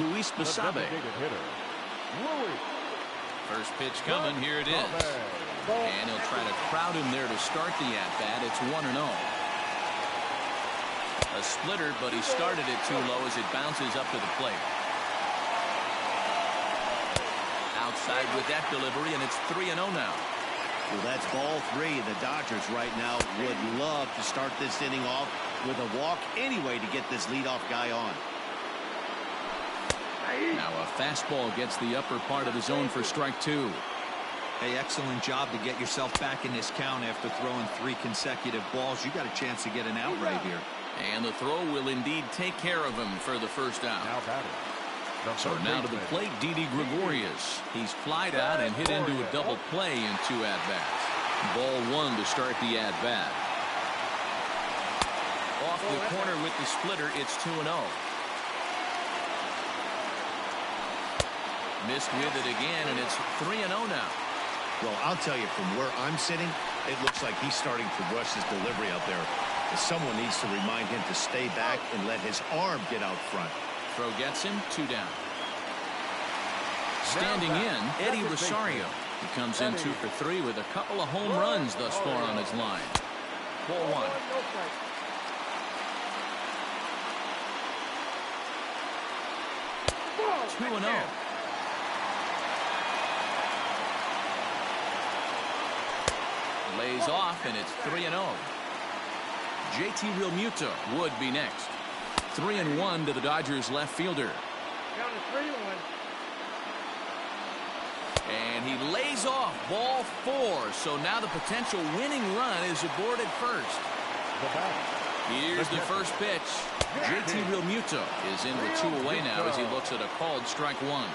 [SPEAKER 1] Luis
[SPEAKER 2] The
[SPEAKER 1] Basabe.
[SPEAKER 2] designated hitter, Louis.
[SPEAKER 1] First pitch coming. Here it is. And he'll try to crowd him there to start the at-bat. It's 1-0. A splitter, but he started it too low as it bounces up to the plate. Outside with that delivery, and it's 3-0 now.
[SPEAKER 5] Well, that's ball 3. The Dodgers right now would love to start this inning off with a walk anyway to get this leadoff guy on.
[SPEAKER 1] Now a fastball gets the upper part of the zone for strike 2.
[SPEAKER 3] Hey, excellent job to get yourself back in this count after throwing 3 consecutive balls. You got a chance to get an out right here.
[SPEAKER 1] And the throw will indeed take care of him for the first out.
[SPEAKER 2] Now batting.
[SPEAKER 1] So now to the plate, Didi Gregorius. He's flied out and hit into a double play in 2 at-bats. Ball 1 to start the at-bat. Off the corner with the splitter, it's 2-0. Missed with it again, and it's 3-0 now.
[SPEAKER 5] Well, I'll tell you, from where I'm sitting, it looks like he's starting to rush his delivery out there. Someone needs to remind him to stay back and let his arm get out front.
[SPEAKER 1] Throw gets him, 2 down. Standing in, Eddie Rosario. He comes in 2 for 3 with a couple of home runs thus far on his line. Ball 1. 2-0. Lays off, and it's 3-0. JT Realmuto would be next. 3-1 to the Dodgers left fielder.
[SPEAKER 6] Count is 3-1.
[SPEAKER 1] And he lays off, ball 4. So now the potential winning run is aboard at first. Here's the first pitch. JT Realmuto is in with 2 away now as he looks at a called strike 1.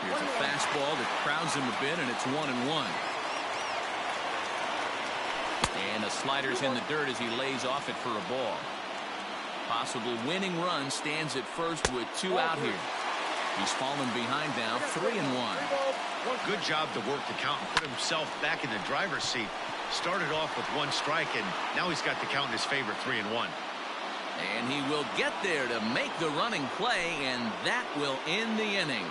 [SPEAKER 1] Here's a fastball that crowds him a bit, and it's 1-1. And the slider's in the dirt as he lays off it for a ball. Possible winning run stands at first with 2 out here. He's fallen behind now, 3-1.
[SPEAKER 4] Good job to work the count and put himself back in the driver's seat. Started off with 1 strike, and now he's got the count in his favor, 3-1.
[SPEAKER 1] And he will get there to make the running play, and that will end the inning.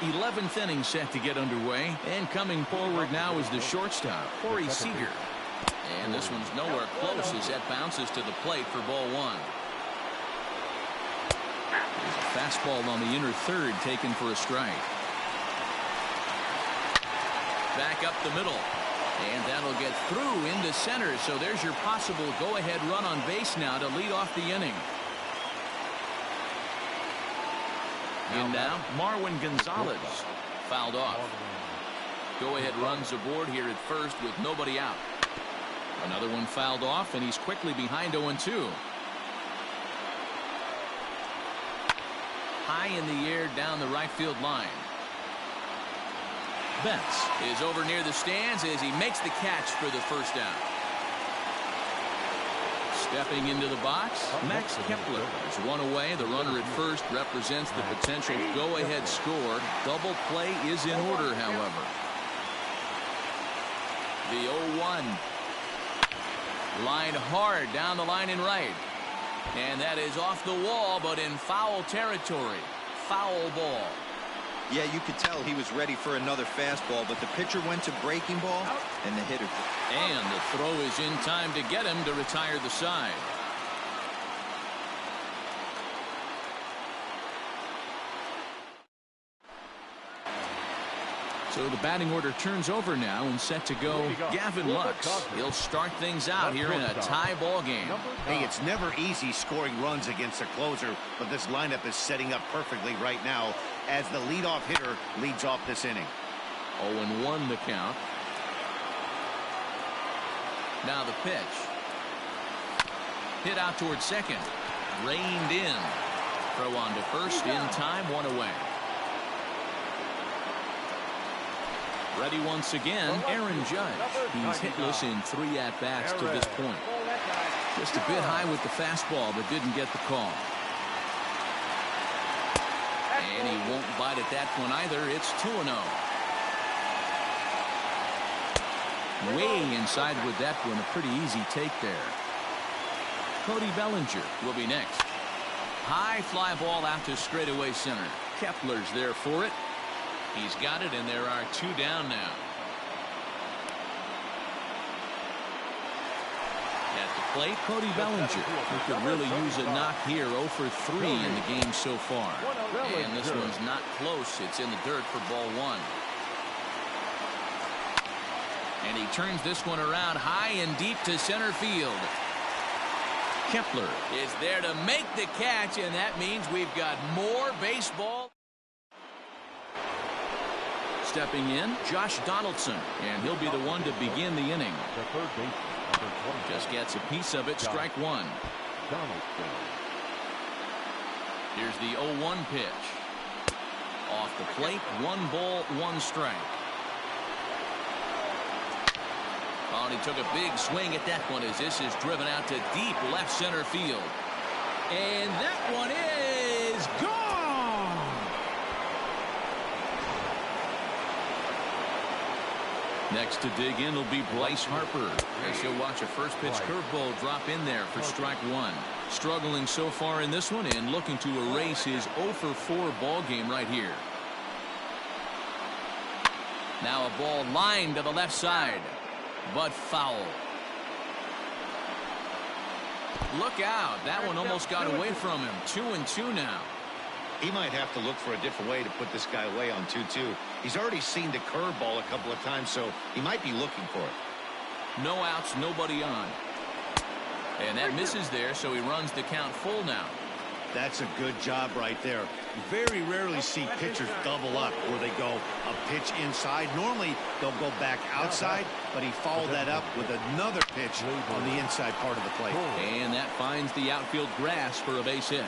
[SPEAKER 1] 11th inning set to get underway, and coming forward now is the shortstop, Corey Seager. And this one's nowhere close as that bounces to the plate for ball 1. There's a fastball on the inner third taken for a strike. Back up the middle, and that'll get through into center. So there's your possible go-ahead run on base now to lead off the inning. And now Marwin Gonzalez fouled off. Go-ahead runs aboard here at first with nobody out. Another one fouled off, and he's quickly behind 0-2. High in the air down the right field line. Betts is over near the stands as he makes the catch for the first down. Stepping into the box, Max Kepler is 1 away. The runner at first represents the potential go-ahead score. Double play is in order, however. The 0-1. Lined hard down the line in right. And that is off the wall, but in foul territory. Foul ball.
[SPEAKER 3] Yeah, you could tell he was ready for another fastball, but the pitcher went to breaking ball, and the hitter.
[SPEAKER 1] And the throw is in time to get him to retire the side. So the batting order turns over now and set to go Gavin Lux. He'll start things out here in a tie ball game.
[SPEAKER 5] Hey, it's never easy scoring runs against a closer, but this lineup is setting up perfectly right now as the leadoff hitter leads off this inning.
[SPEAKER 1] 0-1 the count. Now the pitch. Hit out towards second. Reined in. Throw on to first in time, 1 away. Ready once again, Aaron Judge. He's hitless in 3 at-bats to this point. Just a bit high with the fastball, but didn't get the call. And he won't bite at that one either. It's 2-0. Way inside with that one. A pretty easy take there. Cody Bellinger will be next. High fly ball out to straightaway center. Kepler's there for it. He's got it, and there are 2 down now. At the plate, Cody Bellinger, who could really use a knock here. 0 for 3 in the game so far. And this one's not close. It's in the dirt for ball 1. And he turns this one around high and deep to center field. Kepler is there to make the catch, and that means we've got more baseball. Stepping in, Josh Donaldson, and he'll be the one to begin the inning.
[SPEAKER 2] The third baseman, number 20.
[SPEAKER 1] Just gets a piece of it, strike 1.
[SPEAKER 2] Donaldson.
[SPEAKER 1] Here's the 0-1 pitch. Off the plate, 1 ball, 1 strike. Oh, and he took a big swing at that one as this is driven out to deep left center field. And that one is gone! Next to dig in will be Bryce Harper, as he'll watch a first pitch curveball drop in there for strike 1. Struggling so far in this one and looking to erase his 0 for 4 ball game right here. Now a ball lined to the left side, but foul. Look out. That one almost got away from him. 2-2 now.
[SPEAKER 4] He might have to look for a different way to put this guy away on 2-2. He's already seen the curveball a couple of times, so he might be looking for it.
[SPEAKER 1] No outs, nobody on. And that misses there, so he runs the count full now.
[SPEAKER 5] That's a good job right there. You very rarely see pitchers double up where they go a pitch inside. Normally, they'll go back outside, but he followed that up with another pitch on the inside part of the plate.
[SPEAKER 1] And that finds the outfield grass for a base hit.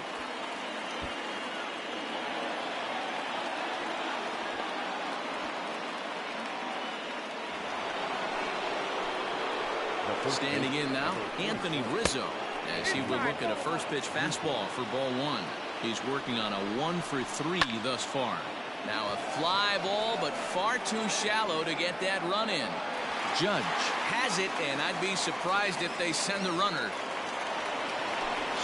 [SPEAKER 1] Standing in now, Anthony Rizzo, as he will look at a first pitch fastball for ball 1. He's working on a 1 for 3 thus far. Now a fly ball, but far too shallow to get that run in. Judge has it, and I'd be surprised if they send the runner.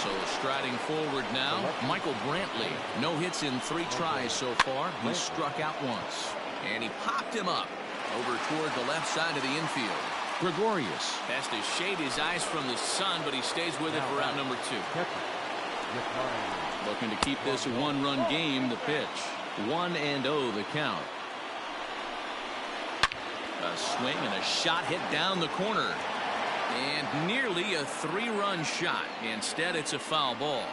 [SPEAKER 1] So striding forward now, Michael Brantley. No hits in 3 tries so far. He struck out once, and he popped him up over toward the left side of the infield. Gregorius has to shade his eyes from the sun, but he stays with it for out number 2. Looking to keep this a 1-run game. The pitch 1-0 the count. A swing and a shot hit down the corner, and nearly a 3-run shot. Instead, it's a foul ball.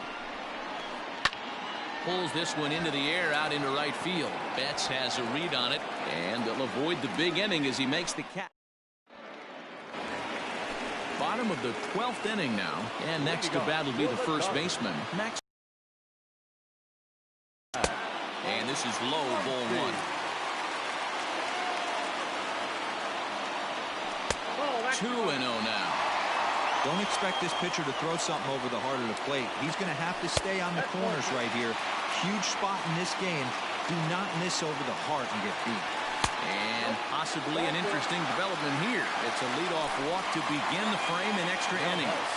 [SPEAKER 1] Pulls this one into the air out into right field. Betts has a read on it, and they'll avoid the big inning as he makes the catch. Bottom of the 12th inning now, and next to bat will be the first baseman, Max. And this is low, ball 1. 2-0 now.
[SPEAKER 3] Don't expect this pitcher to throw something over the heart of the plate. He's going to have to stay on the corners right here. Huge spot in this game. Do not miss over the heart and get beat.
[SPEAKER 1] And possibly an interesting development here. It's a leadoff walk to begin the frame in extra innings.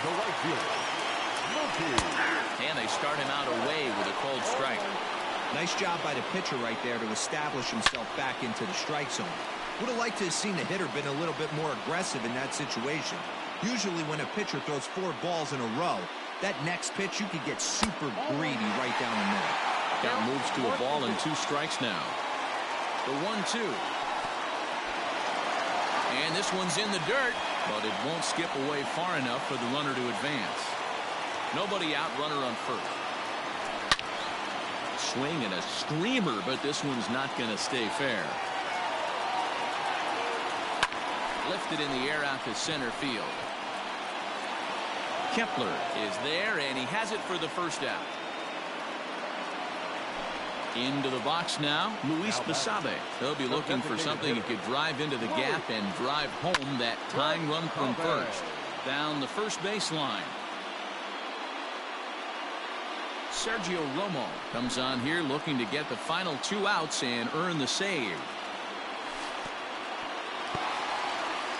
[SPEAKER 2] The right fielder, Mookie.
[SPEAKER 1] And they start him out away with a called strike.
[SPEAKER 3] Nice job by the pitcher right there to establish himself back into the strike zone. Would have liked to have seen the hitter been a little bit more aggressive in that situation. Usually when a pitcher throws 4 balls in a row, that next pitch you could get super greedy right down the middle.
[SPEAKER 1] Count moves to a ball and 2 strikes now. The 1-2. And this one's in the dirt, but it won't skip away far enough for the runner to advance. Nobody out, runner on first. Swing and a screamer, but this one's not going to stay fair. Lifted in the air out to center field. Kepler is there, and he has it for the first out. Into the box now, Luis Basabe. They'll be looking for something that could drive into the gap and drive home that tying run from first. Down the first baseline. Sergio Romo comes on here looking to get the final 2 outs and earn the save.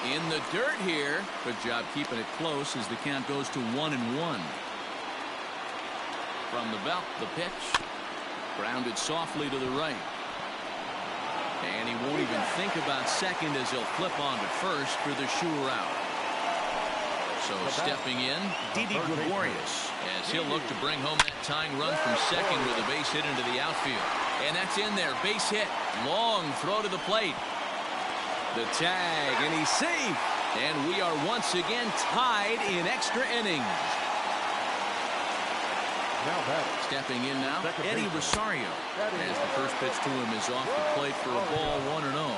[SPEAKER 1] In the dirt here. Good job keeping it close as the count goes to 1-1. From the belt, the pitch. Grounded softly to the right. And he won't even think about second as he'll flip on to first for the sure out. So stepping in, Didi Gregorius, as he'll look to bring home that tying run from second with a base hit into the outfield. And that's in there. Base hit. Long throw to the plate. The tag, and he's safe. And we are once again tied in extra innings.
[SPEAKER 2] Now batting.
[SPEAKER 1] Stepping in now, Eddie Rosario. As the first pitch to him is off the plate for a ball, 1-0.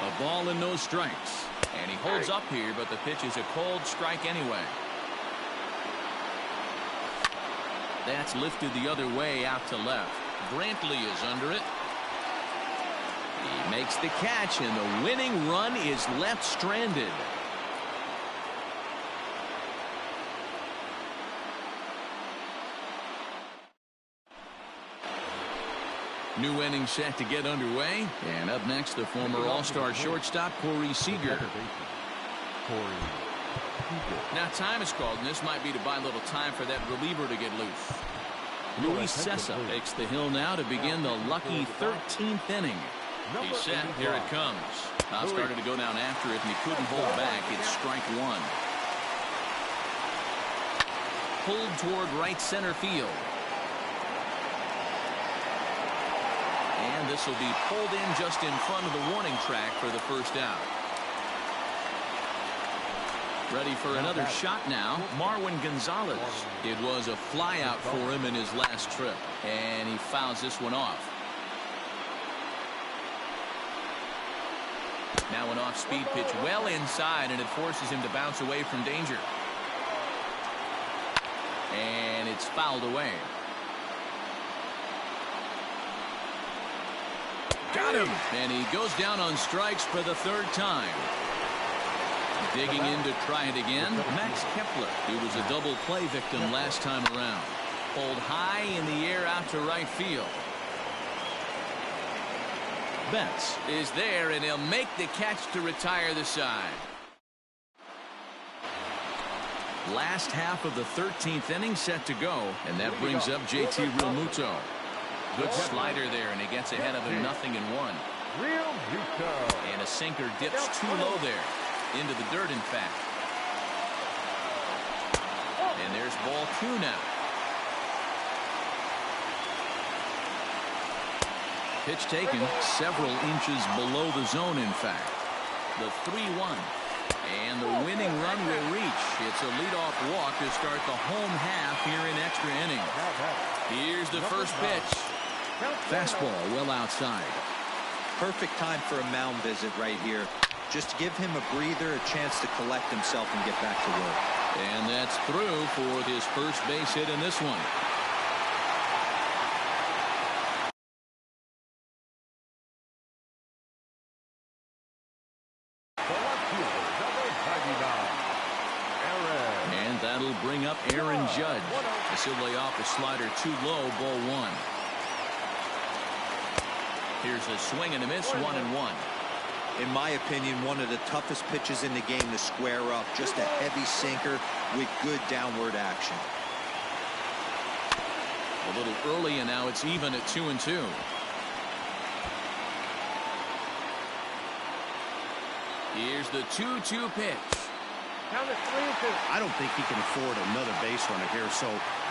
[SPEAKER 1] A ball and no strikes. And he holds up here, but the pitch is a cold strike anyway. That's lifted the other way out to left. Brantley is under it. He makes the catch, and the winning run is left stranded. New inning set to get underway. And up next, the former All-Star shortstop, Corey Seager. Now time is called, and this might be to buy a little time for that reliever to get loose. Luis Cessa takes the hill now to begin the lucky 13th inning. He's set. Here it comes. Now started to go down after it, and he couldn't hold back. It's strike one. Pulled toward right center field. And this will be pulled in just in front of the warning track for the first out. Ready for another shot now, Marwin Gonzalez. It was a flyout for him in his last trip, and he fouls this one off. Now an off-speed pitch well inside, and it forces him to bounce away from danger. And it's fouled away. Got him! And he goes down on strikes for the third time. Digging in to try it again, Max Kepler. He was a double play victim last time around. Pulled high in the air out to right field. Betts is there, and he'll make the catch to retire the side. Last half of the 13th inning set to go, and that brings up JT Realmuto. Good slider there, and he gets ahead of him 0-1. And a sinker dips too low there. Into the dirt, in fact. And there's ball 2 now. Pitch taken several inches below the zone, in fact. The 3-1. And the winning run will reach. It's a leadoff walk to start the home half here in extra innings. Here's the first pitch. Fastball well outside.
[SPEAKER 3] Perfect time for a mound visit right here. Just to give him a breather, a chance to collect himself and get back to work.
[SPEAKER 1] And that's through for his first base hit in this one. And that'll bring up Aaron Judge. As he'll lay off a slider too low, ball 1. Here's a swing and a miss, 1-1.
[SPEAKER 3] In my opinion, one of the toughest pitches in the game to square up. Just a heavy sinker with good downward action.
[SPEAKER 1] A little early, and now it's even at 2-2. Here's the 2-2 pitch.
[SPEAKER 5] I don't think he can afford another base runner here, so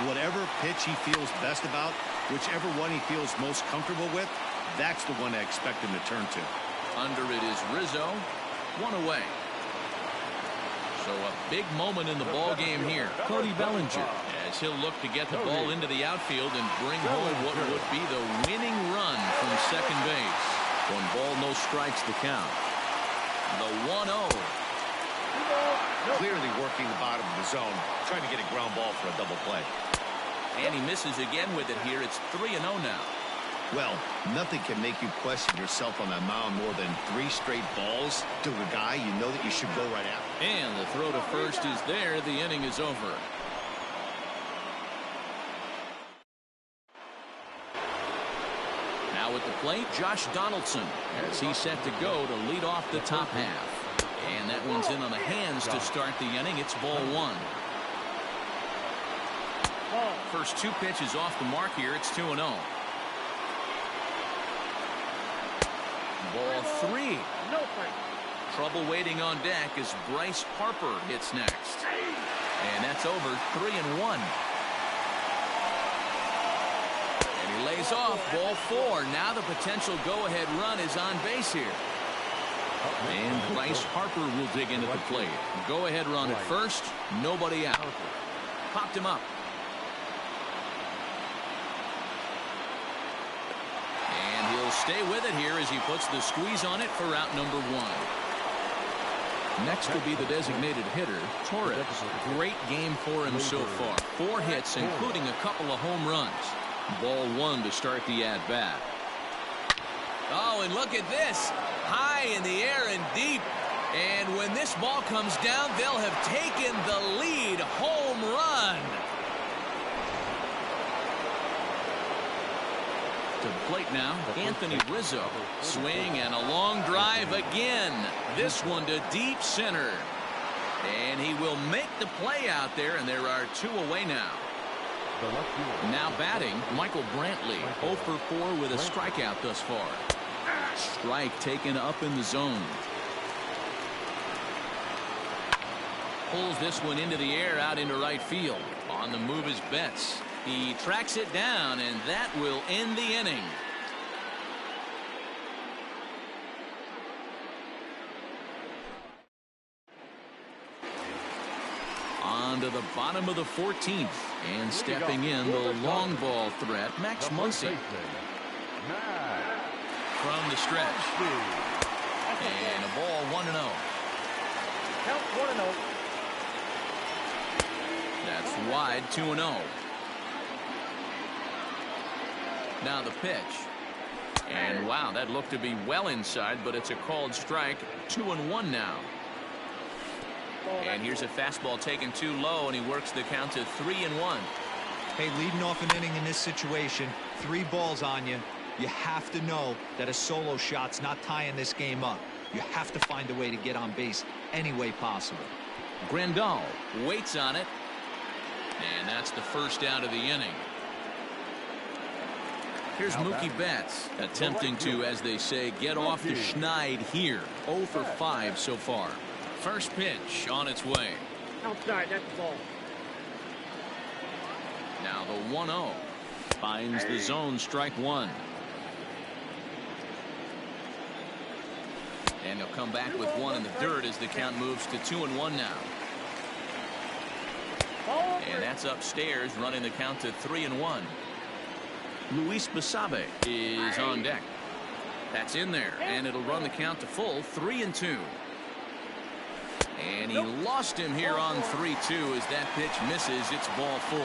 [SPEAKER 5] whatever pitch he feels best about, whichever one he feels most comfortable with, that's the one I expect him to turn to.
[SPEAKER 1] Under it is Rizzo. 1 away. So a big moment in the ball game here. Cody Bellinger, as he'll look to get the ball into the outfield and bring home what would be the winning run from second base. 1 ball, no strikes to count. The 1-0.
[SPEAKER 4] Clearly working the bottom of the zone, trying to get a ground ball for a double play.
[SPEAKER 1] And he misses again with it here. It's 3-0 now.
[SPEAKER 5] Well, nothing can make you question yourself on that mound more than 3 straight balls to a guy you know that you should go right after.
[SPEAKER 1] And the throw to first is there. The inning is over. Now at the plate, Josh Donaldson, as he's set to go to lead off the top half. And that one's in on the hands to start the inning. It's ball one. First two pitches off the mark here. It's 2-0. Ball three. Trouble waiting on deck as Bryce Harper hits next. And that's over. 3-1. And he lays off. Ball four. Now the potential go-ahead run is on base here. And Bryce Harper will dig in at the plate. Go-ahead run at first. Nobody out. Popped him up. And he'll stay with it here as he puts the squeeze on it for out number one. Next will be the designated hitter, Torres. Great game for him so far. 4 hits, including a couple of home runs. Ball one to start the at-bat. Oh, and look at this. High in the air and deep. And when this ball comes down, they'll have taken the lead. Home run. To the plate now, Anthony Rizzo. Swing and a long drive again. This one to deep center. And he will make the play out there, and there are 2 away now. Now batting, Michael Brantley. 0 for 4 with a strikeout thus far. Strike taken up in the zone. Pulls this one into the air out into right field. On the move is Betts. He tracks it down, and that will end the inning. On to the bottom of the 14th. And stepping in, the long ball threat, Max Muncy. From the stretch. And a ball 1-0.
[SPEAKER 6] Count 1-0.
[SPEAKER 1] That's wide, 2-0. Now the pitch. And wow, that looked to be well inside, but it's a called strike. 2-1 now. And here's a fastball taken too low, and he works the count to 3-1.
[SPEAKER 3] Hey, leading off an inning in this situation, 3 balls on you. You have to know that a solo shot's not tying this game up. You have to find a way to get on base any way possible.
[SPEAKER 1] Grandal waits on it. And that's the first out of the inning. Here's Mookie Betts attempting to, as they say, get off the schneid here. 0 for 5 so far. First pitch on its way.
[SPEAKER 6] Outside, that's the ball.
[SPEAKER 1] Now the 1-0. Finds the zone, strike one. And he'll come back with one in the dirt as the count moves to 2-1 now. And that's upstairs, running the count to 3-1. Luis Basabe is on deck. That's in there, and it'll run the count to full, 3-2. And he lost him here on 3-2 as that pitch misses. It's ball 4.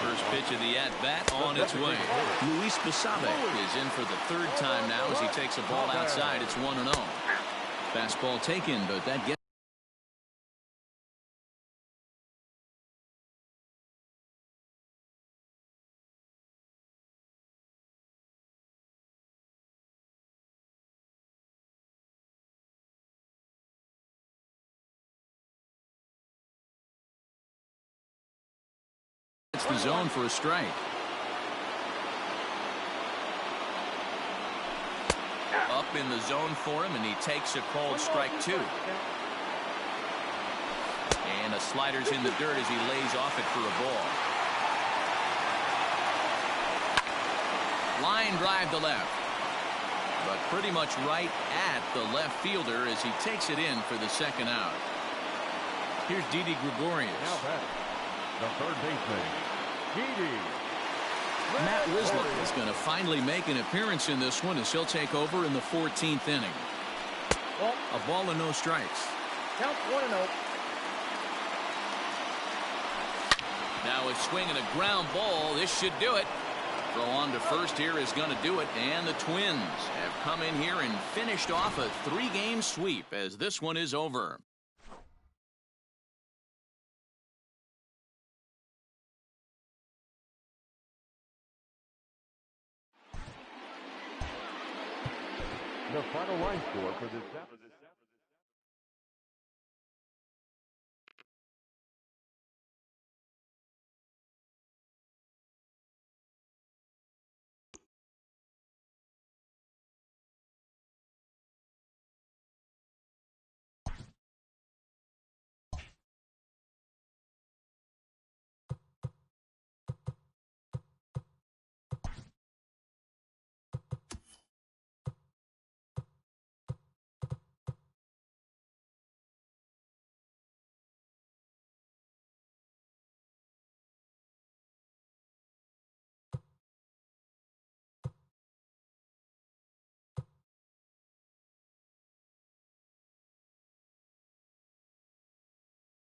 [SPEAKER 1] First pitch of the at-bat on its way. Luis Basabe is in for the 3rd time now as he takes a ball outside. It's 1-0. Fastball taken, but that gets the zone for a strike. Up in the zone for him, and he takes a called strike 2. And a slider's in the dirt as he lays off it for a ball. Line drive to left. But pretty much right at the left fielder as he takes it in for the 2nd out. Here's Didi Gregorius.
[SPEAKER 2] The third baseman, Didi.
[SPEAKER 1] Matt Wisler is going to finally make an appearance in this one as he'll take over in the 14th inning. A ball and no strikes.
[SPEAKER 6] Count 1-0.
[SPEAKER 1] Now a swing and a ground ball. This should do it. Throw on to first here is going to do it. And the Twins have come in here and finished off a 3-game sweep as this one is over.
[SPEAKER 2] The final line score for this.